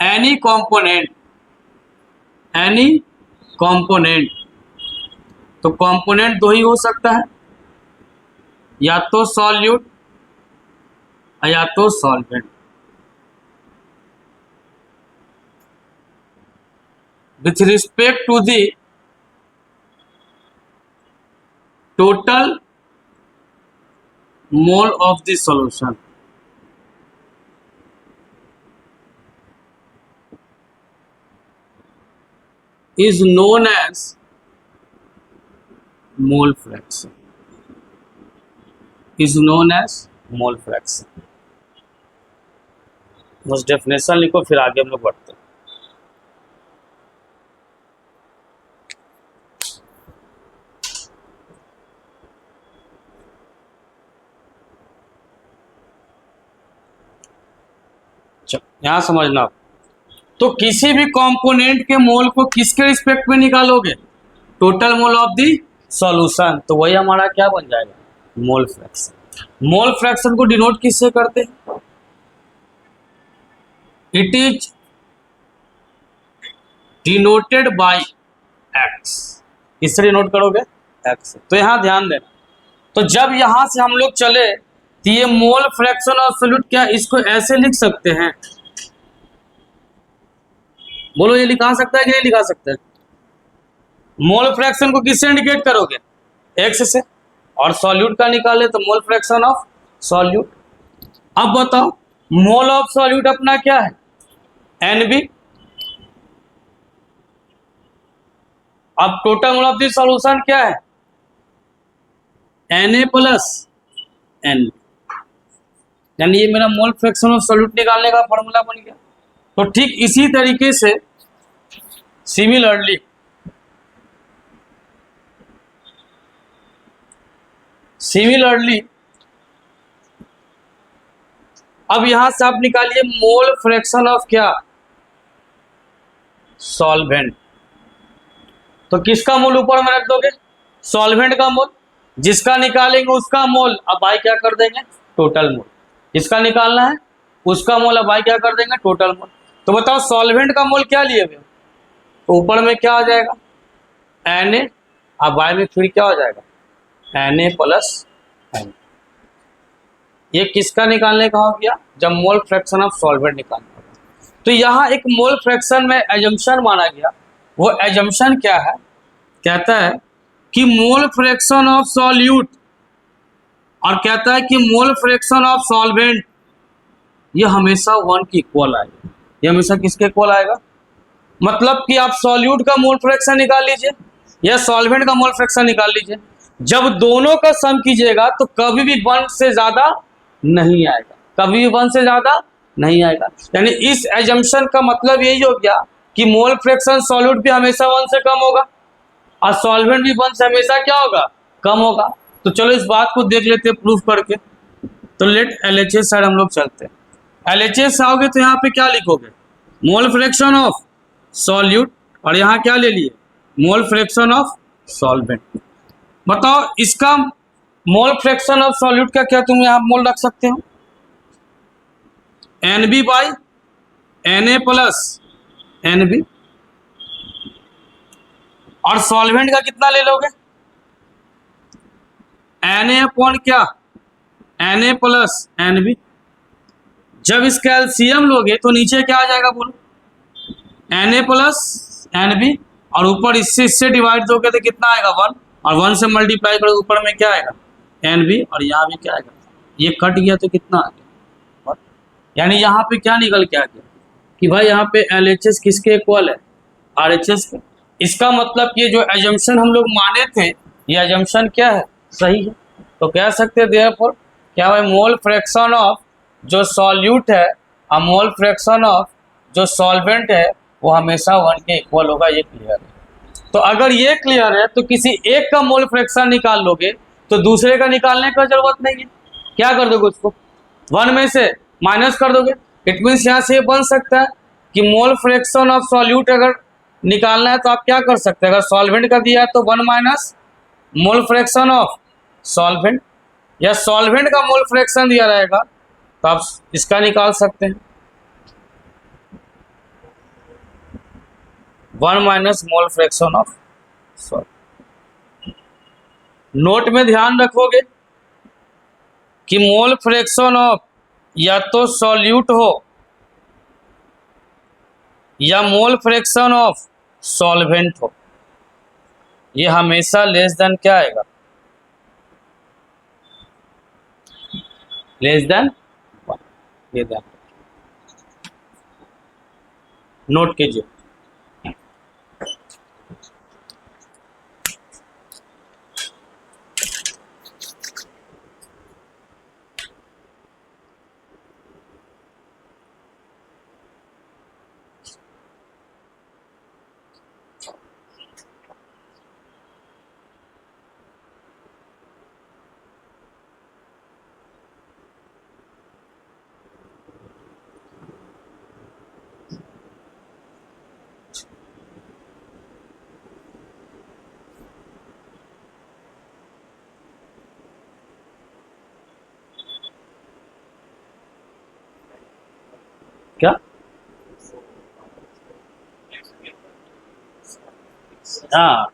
एनी कंपोनेंट। तो कंपोनेंट दो ही हो सकता है, या तो सॉल्यूट या तो solvent. With respect to the total mole of the solution. is known as mole fraction, is known as mole fraction। बस डेफिनेशन लिखो, फिर आगे हम लोग बढ़ते हैं। यहां समझना, तो किसी भी कंपोनेंट के मोल को किसके रिस्पेक्ट में निकालोगे, total mole of the solution. तो वही हमारा क्या बन जाएगा, मोल फ्रैक्शन। मोल फ्रैक्शन को डिनोट किससे करते हैं, it is denoted by x. किससे डिनोट करोगे, एक्स। तो यहां ध्यान देना, तो जब यहां से हम लोग चले तो ये मोल फ्रैक्शन ऑफ सॉल्यूट, क्या इसको ऐसे लिख सकते हैं, बोलो ये लिखा सकता है कि नहीं लिखा सकता है। मोल फ्रैक्शन को किससे इंडिकेट करोगे, एक्स से, और सॉल्यूट का निकाले तो मोल फ्रैक्शन ऑफ सॉल्यूट। अब बताओ मोल ऑफ सॉल्यूट अपना क्या है, एनबी। अब total mole of the solution क्या है, Na प्लस एन। यानी ये मेरा मोल फ्रैक्शन ऑफ सॉल्यूट निकालने का फॉर्मूला बन गया। तो ठीक इसी तरीके से सिमिलरली अब यहां से आप निकालिए मोल फ्रैक्शन ऑफ क्या, सॉल्वेंट। तो किसका मोल ऊपर में रख दोगे, सॉल्वेंट का मोल। जिसका निकालेंगे उसका मोल अब भाई क्या कर देंगे, टोटल मोल। जिसका निकालना है उसका मोल अब भाई क्या कर देंगे, टोटल मोल। तो बताओ सॉल्वेंट का मोल क्या लिए हुए, तो ऊपर में क्या आ जाएगा, Na, अब बाय में फिर क्या हो जाएगा, Na प्लस एन। ये किसका निकालने का हो गया, जब मोल फ्रैक्शन ऑफ सॉल्वेंट निकालना होगा। तो यहाँ एक मोल फ्रैक्शन में एजम्पशन माना गया। वो एजम्पशन क्या है? कहता है कि मोल फ्रैक्शन ऑफ सॉल्यूट, और कहता है कि मोल फ्रैक्शन ऑफ सॉल्वेंट ये हमेशा 1 के इक्वल आएगा। ये हमेशा किसके इक्वल आएगा? मतलब कि आप सॉल्यूट का मोल फ्रैक्शन निकाल लीजिए या सॉल्वेंट का मोल फ्रैक्शन निकाल लीजिए, जब दोनों का सम कीजिएगा तो कभी भी 1 से ज्यादा नहीं आएगा, कभी भी 1 से ज्यादा नहीं आएगा। यानी इस एजम्पशन का मतलब यही हो गया कि मोल फ्रैक्शन सॉल्यूट भी हमेशा 1 से कम होगा और सॉल्वेंट भी 1 से हमेशा क्या होगा? कम होगा। तो चलो इस बात को देख लेते हैं प्रूफ करके। तो लेट एलएचएस साइड हम लोग चलते हैं। एलएचएस आओगे तो यहाँ पे क्या लिखोगे? मोल फ्रैक्शन ऑफ सॉल्यूट, और यहाँ क्या ले लिए? Mole fraction of solvent. बताओ इसका मोल फ्रैक्शन ऑफ सॉल्यूट का क्या तुम यहाँ मोल रख सकते हो? NB by Na plus NB, और सॉल्वेंट का कितना ले लोगे? Na अपॉन क्या? Na plus NB। जब इसका एलसीएम लोगे तो नीचे क्या आ जाएगा बोलो? Na प्लस NB, और ऊपर इससे डिवाइड दोगे तो कितना आएगा? 1, और 1 से मल्टीप्लाई करोगे ऊपर में क्या आएगा? NB, और यहाँ भी क्या आएगा? ये कट गया तो कितना आ गया? यानी यहाँ पे क्या निकल के आ गया कि भाई यहाँ पे LHS किसके इक्वल है? RHS के। इसका मतलब ये जो एजम्पशन हम लोग माने थे, ये एजम्पशन क्या है? सही है। तो कह सकते हैं देयरफॉर क्या भाई मोल फ्रैक्शन ऑफ जो सॉल्यूट है और मोल फ्रैक्शन ऑफ जो सॉल्वेंट है वो हमेशा 1 के इक्वल होगा। ये क्लियर है। तो अगर ये क्लियर है तो किसी एक का मोल फ्रैक्शन निकाल लोगे तो दूसरे का निकालने का जरूरत नहीं है। क्या कर दोगे? उसको 1 में से माइनस कर दोगे। इट मीन्स यहाँ से बन सकता है कि मोल फ्रैक्शन ऑफ सॉल्यूट अगर निकालना है तो आप क्या कर सकते हैं? अगर सॉल्वेंट का दिया है तो 1 minus mole fraction of solvent, या सॉल्वेंट का मोल फ्रैक्शन दिया रहेगा तो आप इसका निकाल सकते हैं 1 minus mole fraction of solvent. Note में ध्यान रखोगे कि मोल फ्रैक्शन ऑफ या तो सॉल्यूट हो या मोल फ्रैक्शन ऑफ सॉल्वेंट हो, ये हमेशा लेस देन क्या आएगा? Less than 1। ये ध्यान नोट कीजिए। क्या? हाँ,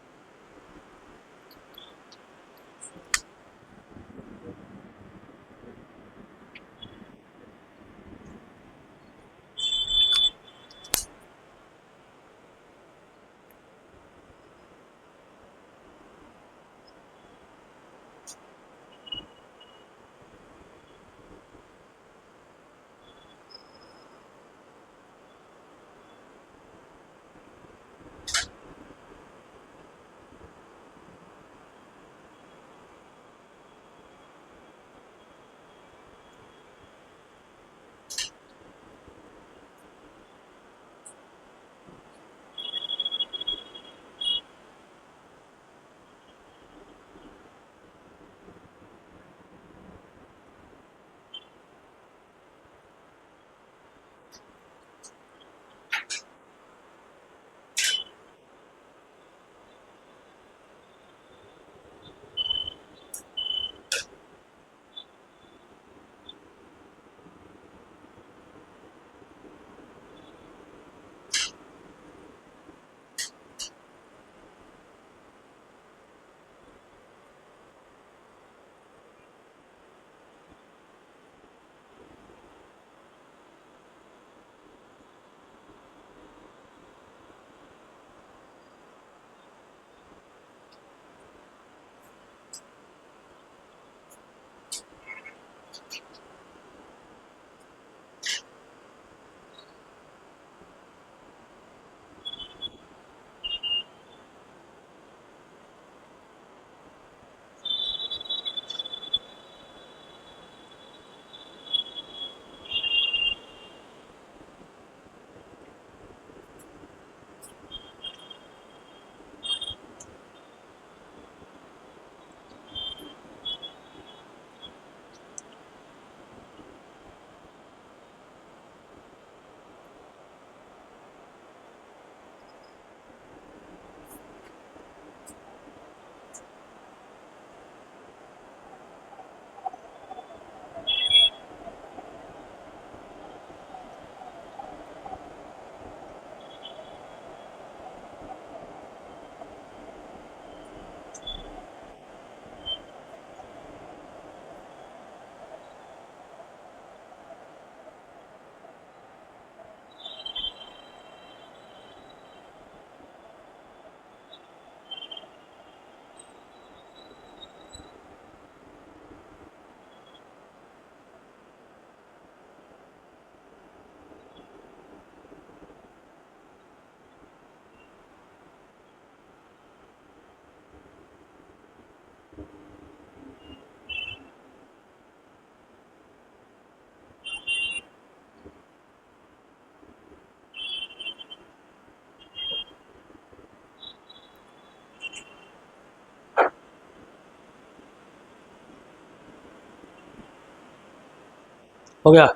हो गया।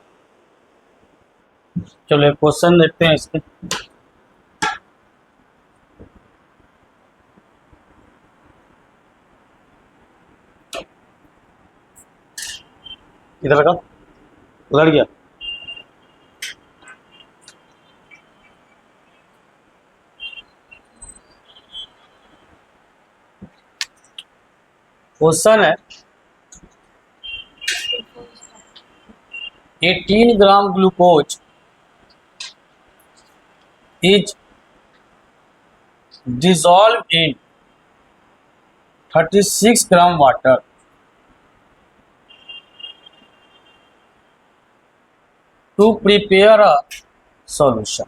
चलो एक क्वेश्चन देखते हैं इसके। इधर का लड़ गया। क्वेश्चन है 18 gram glucose is dissolved in 36 gram water to prepare a solution.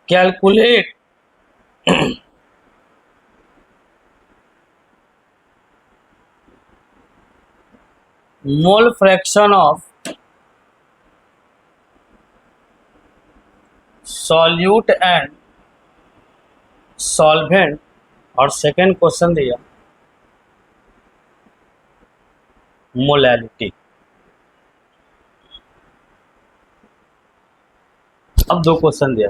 Calculate mole fraction of solute and solvent, और सेकेंड क्वेश्चन दिया मोलैलिटी। अब दो क्वेश्चन दिया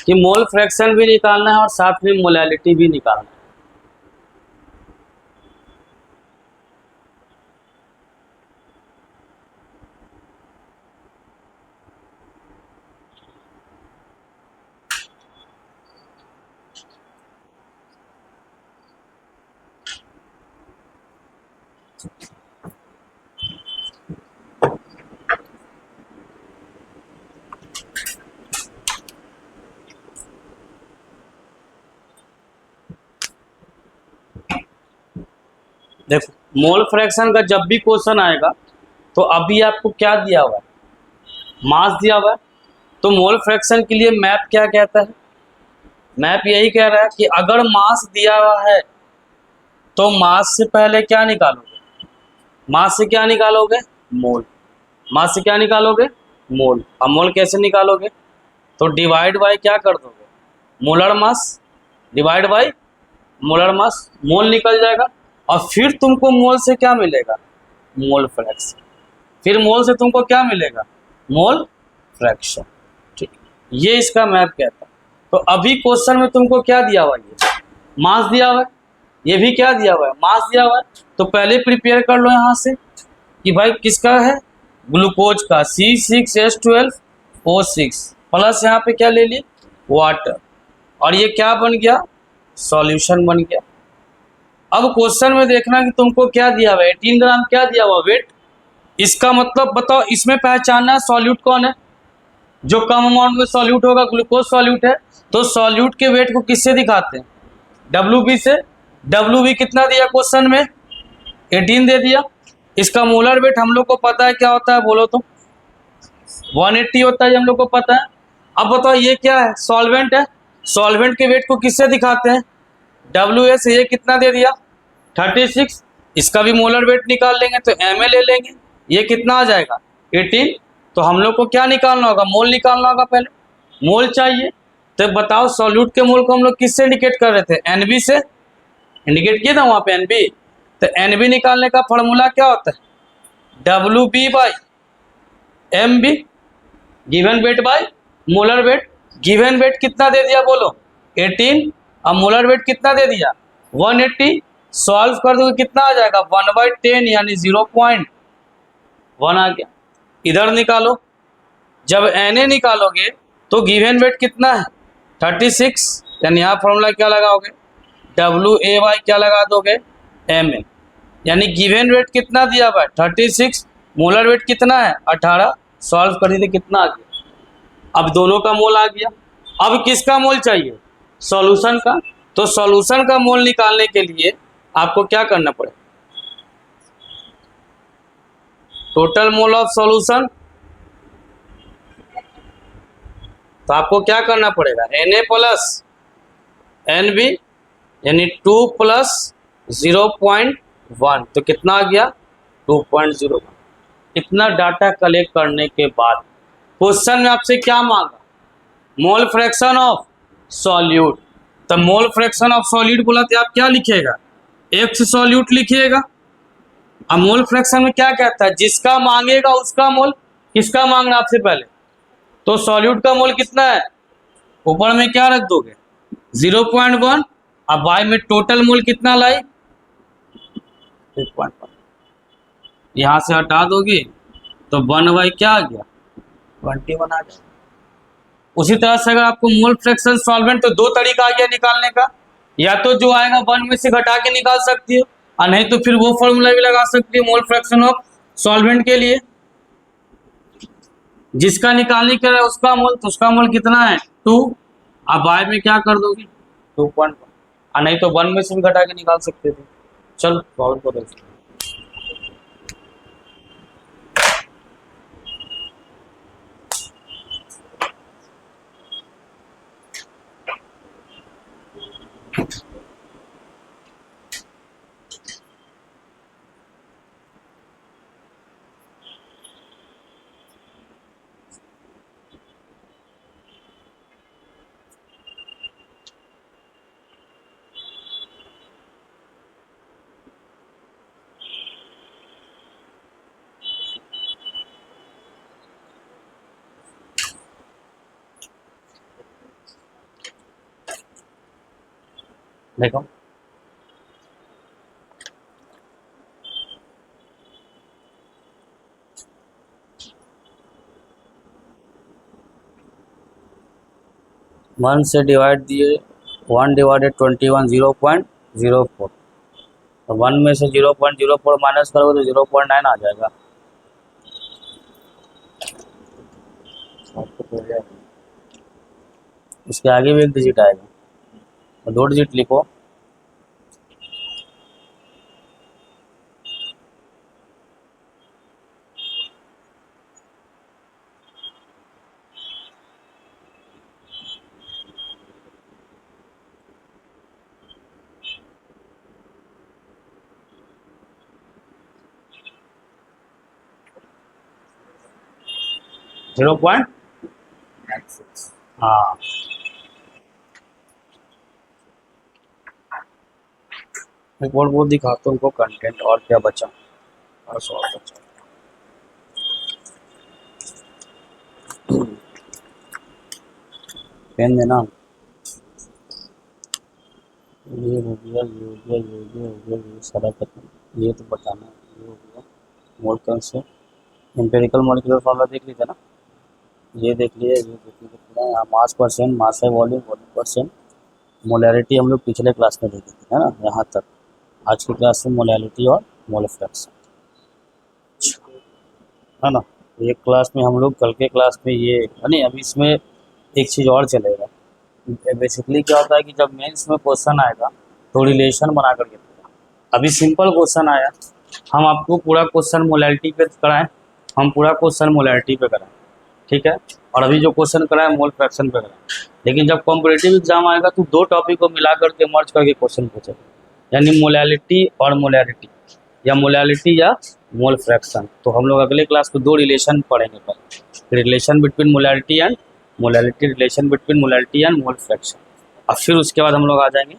कि मोल फ्रैक्शन भी निकालना है और साथ में मोलैलिटी भी निकालना है। देखो मोल फ्रैक्शन का जब भी क्वेश्चन आएगा तो अभी आपको क्या दिया हुआ है, मास दिया हुआ है। तो मोल फ्रैक्शन के लिए मैप क्या कहता है, मैप यही कह रहा है कि अगर मास दिया हुआ है तो मास से पहले क्या निकालोगे, मास से क्या निकालोगे, मोल। मास से क्या निकालोगे, मोल। अब मोल कैसे निकालोगे, तो डिवाइड बाय क्या कर दोगे, molar mass, divide by molar mass, mole निकल जाएगा। और फिर तुमको मोल से क्या मिलेगा, मोल फ्रैक्शन। फिर मोल से तुमको क्या मिलेगा, मोल फ्रैक्शन। ठीक, ये इसका मैप कहता है। तो अभी क्वेश्चन में तुमको क्या दिया हुआ है, मास दिया हुआ है, ये भी क्या दिया हुआ है, मास दिया हुआ है। तो पहले प्रिपेयर कर लो यहाँ से कि भाई किसका है, ग्लूकोज का, C6H12O6 प्लस यहाँ पे क्या ले ली, वाटर, और ये क्या बन गया, सॉल्यूशन बन गया। अब क्वेश्चन में देखना कि तुमको क्या दिया हुआ है, 18 ग्राम क्या दिया हुआ, वेट। इसका मतलब बताओ, इसमें पहचानना है सॉल्यूट कौन है, जो कम अमाउंट में सॉल्यूट होगा, ग्लूकोज सॉल्यूट है। तो सॉल्यूट के वेट को किससे दिखाते हैं, WB से। WB कितना दिया क्वेश्चन में, 18 दे दिया। इसका मोलर वेट हम लोग को पता है क्या होता है, बोलो तो 180 होता है, हम लोग को पता है। अब बताओ ये क्या है, सॉल्वेंट है। सॉल्वेंट के वेट को किससे दिखाते हैं, WS। ये कितना दे दिया, 36। इसका भी मोलर वेट निकाल लेंगे तो ml ले लेंगे, ये कितना आ जाएगा, 18। तो हम लोग को क्या निकालना होगा, मोल निकालना होगा, पहले मोल चाहिए। तो बताओ सॉल्यूट के मोल को हम लोग किससे इंडिकेट कर रहे थे, NB से इंडिकेट किया था वहाँ पे, NB। तो NB निकालने का फॉर्मूला क्या होता है, WB by MB, given weight by molar weight. Given weight कितना दे दिया बोलो, 18, अब मोलर वेट कितना दे दिया, 180। सॉल्व कर दोगे कितना आ जाएगा, 1/10 यानी 0.1 आ गया। इधर निकालो, जब Na निकालोगे तो गिवन वेट कितना है, 36, यानी यहाँ फॉर्मूला क्या लगाओगे, WA बाई क्या लगा दोगे, MA, यानी गिवन वेट कितना दिया हुआ है 36, मोलर वेट कितना है 18। सॉल्व कर दीजिए कितना आ गया, अब दोनों का मोल आ गया। अब किसका मोल चाहिए, सॉल्यूशन का। तो सॉल्यूशन का मोल निकालने के लिए आपको क्या करना पड़ेगा, टोटल मोल ऑफ सॉल्यूशन। तो आपको क्या करना पड़ेगा, Na प्लस NB यानी 2 प्लस 0.1, तो कितना आ गया 2.01। इतना डाटा कलेक्ट करने के बाद क्वेश्चन में आपसे क्या मांगा, मोल फ्रैक्शन ऑफ सॉल्यूट। तो मोल फ्रैक्शन ऑफ सॉल्यूट बोला तो आप क्या लिखेगा, एक्स सॉल्यूट लिखिएगा। अब मोल फ्रैक्शन में क्या कहता है, जिसका मांगेगा उसका मोल, किसका मांगना आपसे पहले, तो सॉल्यूट का मोल कितना है, ऊपर में क्या रख दोगे 0.1। अब बाय में टोटल मोल कितना लाई 1.1, यहां से हटा दोगे तो 1/, क्या आ गया 21 आ गया। उसी तरह से अगर आपको मोल फ्रैक्शन सॉल्वेंट, तो दो तरीका आ गया निकालने का, या तो जो आएगा 1 में से घटा के निकाल सकती हो, और नहीं तो फिर वो फॉर्मूला भी लगा सकती है मोल फ्रैक्शन ऑफ सॉल्वेंट के लिए, जिसका निकालने के लिए उसका मोल, तो उसका मोल कितना है 2। अब बाय में क्या कर दोगे 2.1, और नहीं तो 1 में से भी घटा के निकाल सकते थे। चलो सॉल्व करो इसको। देखो 1 से डिवाइड दिए, 1 डिवाइडेड 21 0.04, तो 1 में से 0.04 माइनस करोगे तो 0.9 आ जाएगा। इसके आगे भी एक डिजिट आएगा, तो 2 डिजिट लिखो। जीरो पॉइंट, हाँ एक और वो दिखाता हूँ उनको कंटेंट, और क्या बचा, बस और बचा। पेन देना, ये हो गया, ये हो गया, ये हो गया, हो गया, ये सारा खत्म, ये तो बताना, ये हो गया मोल से एम्पेरिकल मॉलिक्यूलर फॉर्मूला देख लीजिए ना, ये देख लिए, ये देख लीजिए, यहाँ मास परसेंट, मास है वॉल्यूम, वॉल्यूम परसेंट, मोलैरिटी हम लोग पिछले क्लास में देखे थे, है ना, यहाँ तक। आज की क्लास में मोलैरिटी और मोल फ्रैक्शन, है ना। एक क्लास में हम लोग, कल के क्लास में ये, नहीं अभी इसमें एक चीज़ और चलेगा। बेसिकली क्या होता है कि जब मेंस में क्वेश्चन आएगा तो रिलेशन बना करके देगा। अभी सिंपल क्वेश्चन आया, हम आपको पूरा क्वेश्चन मोलैरिटी पे कराएं, हम पूरा क्वेश्चन मोलैरिटी पे कराएं, ठीक है, और अभी जो क्वेश्चन कराएं मोल फ्रैक्शन पे कराएं। लेकिन जब कॉम्पिटिटिव एग्जाम आएगा तो दो टॉपिक को मिला करके मर्ज करके क्वेश्चन पूछेगा, यानी मोलैलिटी और मोलैरिटी, या मोलैलिटी या मोल फ्रैक्शन। तो हम लोग अगले क्लास में 2 रिलेशन पढ़ेंगे, पहले relation between molarity and molality, relation between molality and mole fraction, और फिर उसके बाद हम लोग आ जाएंगे।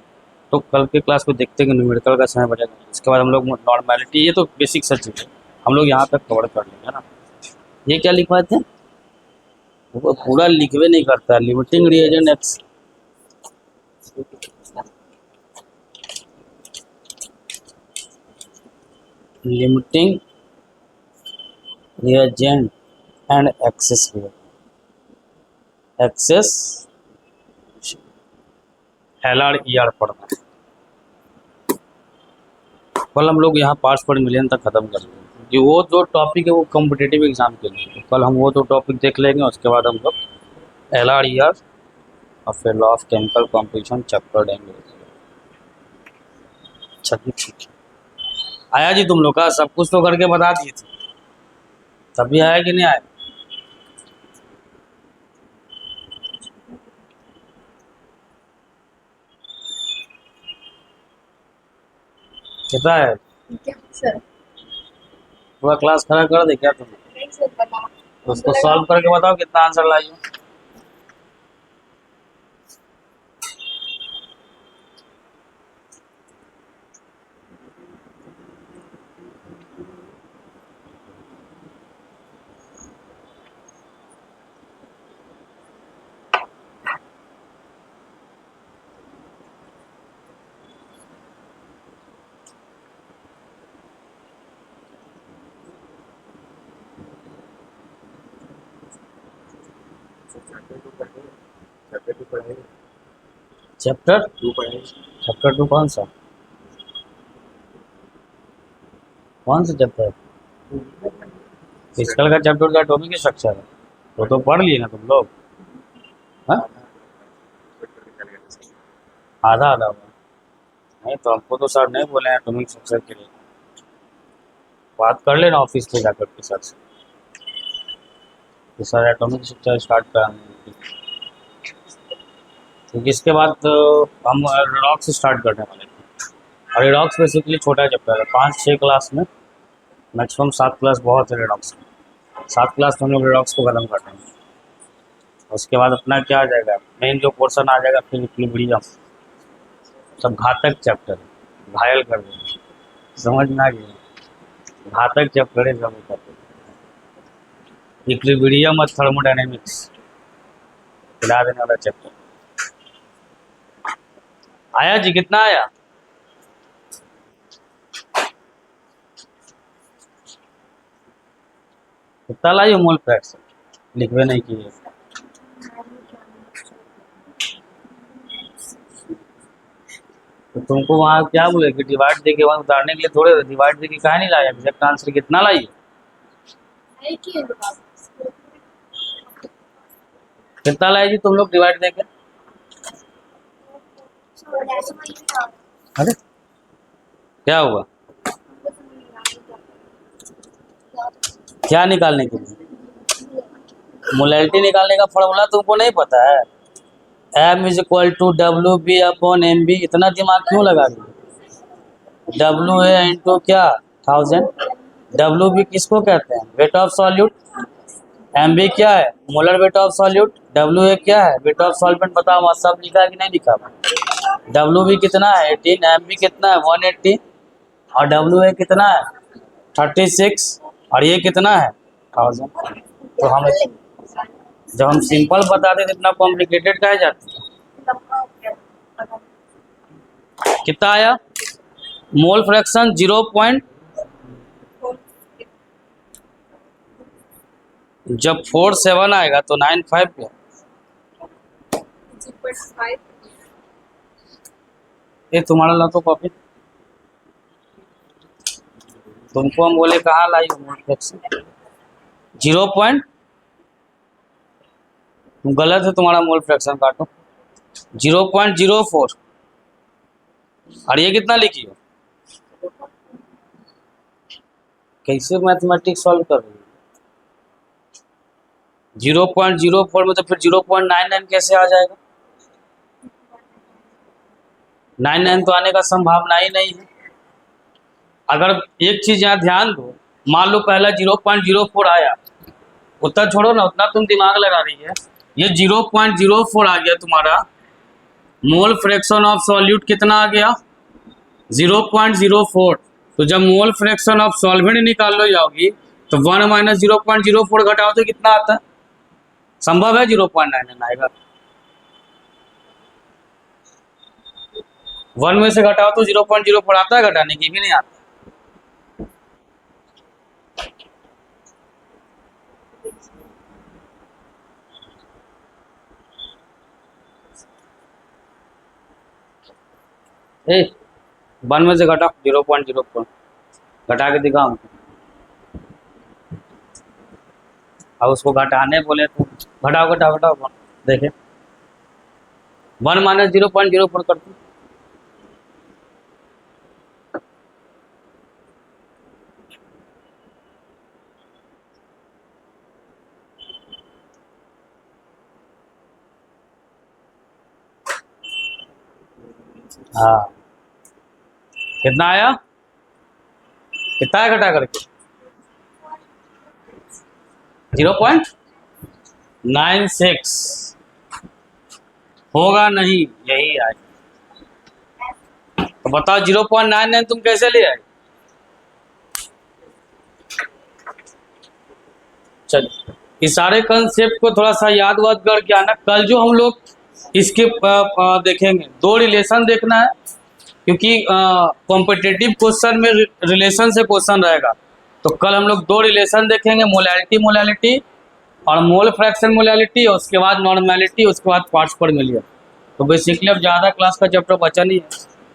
तो कल के क्लास में देखते हैं कि न्यूमेरिकल का समय बचेगा, उसके बाद हम लोग नॉर्मेलिटी, ये तो बेसिक सा चीज़ है, हम लोग यहाँ तक कवर कर लेंगे, है ना। ये क्या लिखवाए थे, वो पूरा लिखवे नहीं करता, limiting reagent X, limiting reagent and excess reagent, excess LR ER पढ़ना है। कल हम लोग यहाँ पार्ट्स पर मिलियन तक खत्म कर लेंगे, क्योंकि वो जो टॉपिक है वो कॉम्पिटिटिव एग्जाम के लिए, कल हम वो 2 टॉपिक देख लेंगे, उसके बाद हम लोग LR ER और फिर law of chemical composition chapter देंगे। अच्छा ठीक आया जी, तुम लोग का सब कुछ तो करके बता दिए थे, तभी आया कि नहीं आया, कितना है पूरा क्लास खड़ा कर दे क्या तुमने, उसको सॉल्व करके बताओ कितना आंसर लाई हो। चैप्टर चैप्टर 2 कौन सा चैप्टर? फिजिकल का चैप्टर का एटॉमिक स्ट्रक्चर है, तो पढ़ लिए ना तुम लोग? हाँ, आधा आधा हुआ नहीं तो हमको तो सर नहीं बोले हैं एटॉमिक स्ट्रक्चर के लिए। बात कर लेना ऑफिस में जाकर के सर से कि सर एटॉमिक स्ट्रक्चर स्टार्ट कराने, क्योंकि इसके बाद हम रिडॉक्स स्टार्ट करने वाले थे। और रिडॉक्स बेसिकली छोटा चैप्टर है, 5-6 क्लास में मैक्सिमम 7 क्लास बहुत है रिडॉक्स में। 7 क्लास में हम लोग रिडॉक्स को खत्म कर देंगे। उसके बाद अपना क्या आ जाएगा, मेन जो पोर्शन आ जाएगा फिर इक्विलिब्रियम, सब घातक चैप्टर है, घायल कर देंगे, समझ में आ गया? घातक चैप्टर है सब। इक्विलिब्रियम और थर्मोडायनेमिक्स हिला देने वाला चैप्टर। आया जी, कितना आया? कितना लाइए मोल फ्रैक्शन? लिखवे नहीं किए। तो तुमको वहाँ क्या बोले कि डिवाइड देके वहाँ उतारने के लिए थोड़े डिवाइड देके कहा नहीं लाया? एग्जैक्ट आंसर कितना लाइए? कितना लाए जी तुम लोग डिवाइड देके? अरे क्या हुआ? क्या निकालने के लिए? मोलैलिटी निकालने का फॉर्मूला तुमको नहीं पता है? M is equal to WB/MB। इतना दिमाग क्यों लगा रही है? WA इंटू क्या 1000। WB किसको कहते हैं? Weight of solute. MB क्या है? Molar weight of solute. WA क्या है? Weight of solvent. बताओ वहाँ सब लिखा है कि नहीं लिखा? WB कितना है? 18। MB कितना है? 180। और WA कितना है? 36। और ये कितना है? 1000। तो हम जब हम सिंपल बताते तो इतना कॉम्प्लिकेटेड कहे जाते? कितना आया? Mole fraction 0. जब 47 आएगा तो 95 क्या? ये तुम्हारा ला तो कॉपी। तुमको हम बोले कहाँ लाई मोल फ्रैक्शन 0. गलत है तुम्हारा मोल फ्रैक्शन, काटो। 0.04। और ये कितना लिखी हो? कैसे मैथमेटिक्स सॉल्व कर रही हो? 0.04 में तो फिर 0.99 कैसे आ जाएगा? 99 तो आने का संभावना ही नहीं है। अगर एक चीज यहाँ ध्यान दो, मान लो पहला 0.04 आया, उतना छोड़ो ना, उतना तुम दिमाग लगा रही है। ये 0.04 आ गया तुम्हारा। मोल फ्रैक्शन ऑफ सॉल्यूट कितना आ गया? 0.04। तो जब मोल फ्रैक्शन ऑफ सॉल्वेंट निकाल लो जाओगी तो 1 माइनस 0.04 घटाओ तो कितना आता है? संभव है 0.99 आएगा? 1 में से घटाओ तो 0.04 आता है, घटाने की भी नहीं आता। ए 1 में से घटाओ 0.04, घटा के दिखाओ हमको। अब उसको घटाने बोले तो घटाओ घटाओ घटाओ, देखे 1 माइनस 0.04 करते। हाँ, कितना आया? कितना है घटा करके? 0.96। होगा नहीं, यही आए। तो बताओ 0.99 तुम कैसे ले आए? चलो, इस सारे कंसेप्ट को थोड़ा सा याद वाद करके आना। कल जो हम लोग इसके देखेंगे, 2 रिलेशन देखना है, क्योंकि कॉम्पिटिटिव क्वेश्चन में रिलेशन से क्वेश्चन रहेगा। तो कल हम लोग 2 रिलेशन देखेंगे, मोलैलिटी और मोल फ्रैक्शन मोलैलिटी, उसके बाद नॉर्मेलिटी, उसके बाद पार्ट्स पर मिलियन। तो बेसिकली अब ज़्यादा क्लास का चैप्टर बचा नहीं है,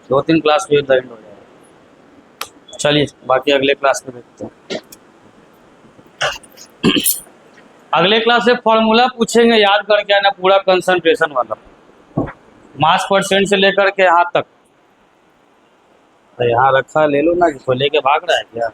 2-3 क्लास में एंड हो जाएगा। चलिए बाकी अगले क्लास में देखते हैं। अगले क्लास से फॉर्मूला पूछेंगे, याद करके आना पूरा कंसंट्रेशन वाला, मास परसेंट से लेकर के यहाँ तक। तो यहाँ रखा, ले लो ना, इसको लेके भाग रहा है क्या?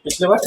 पिछले बार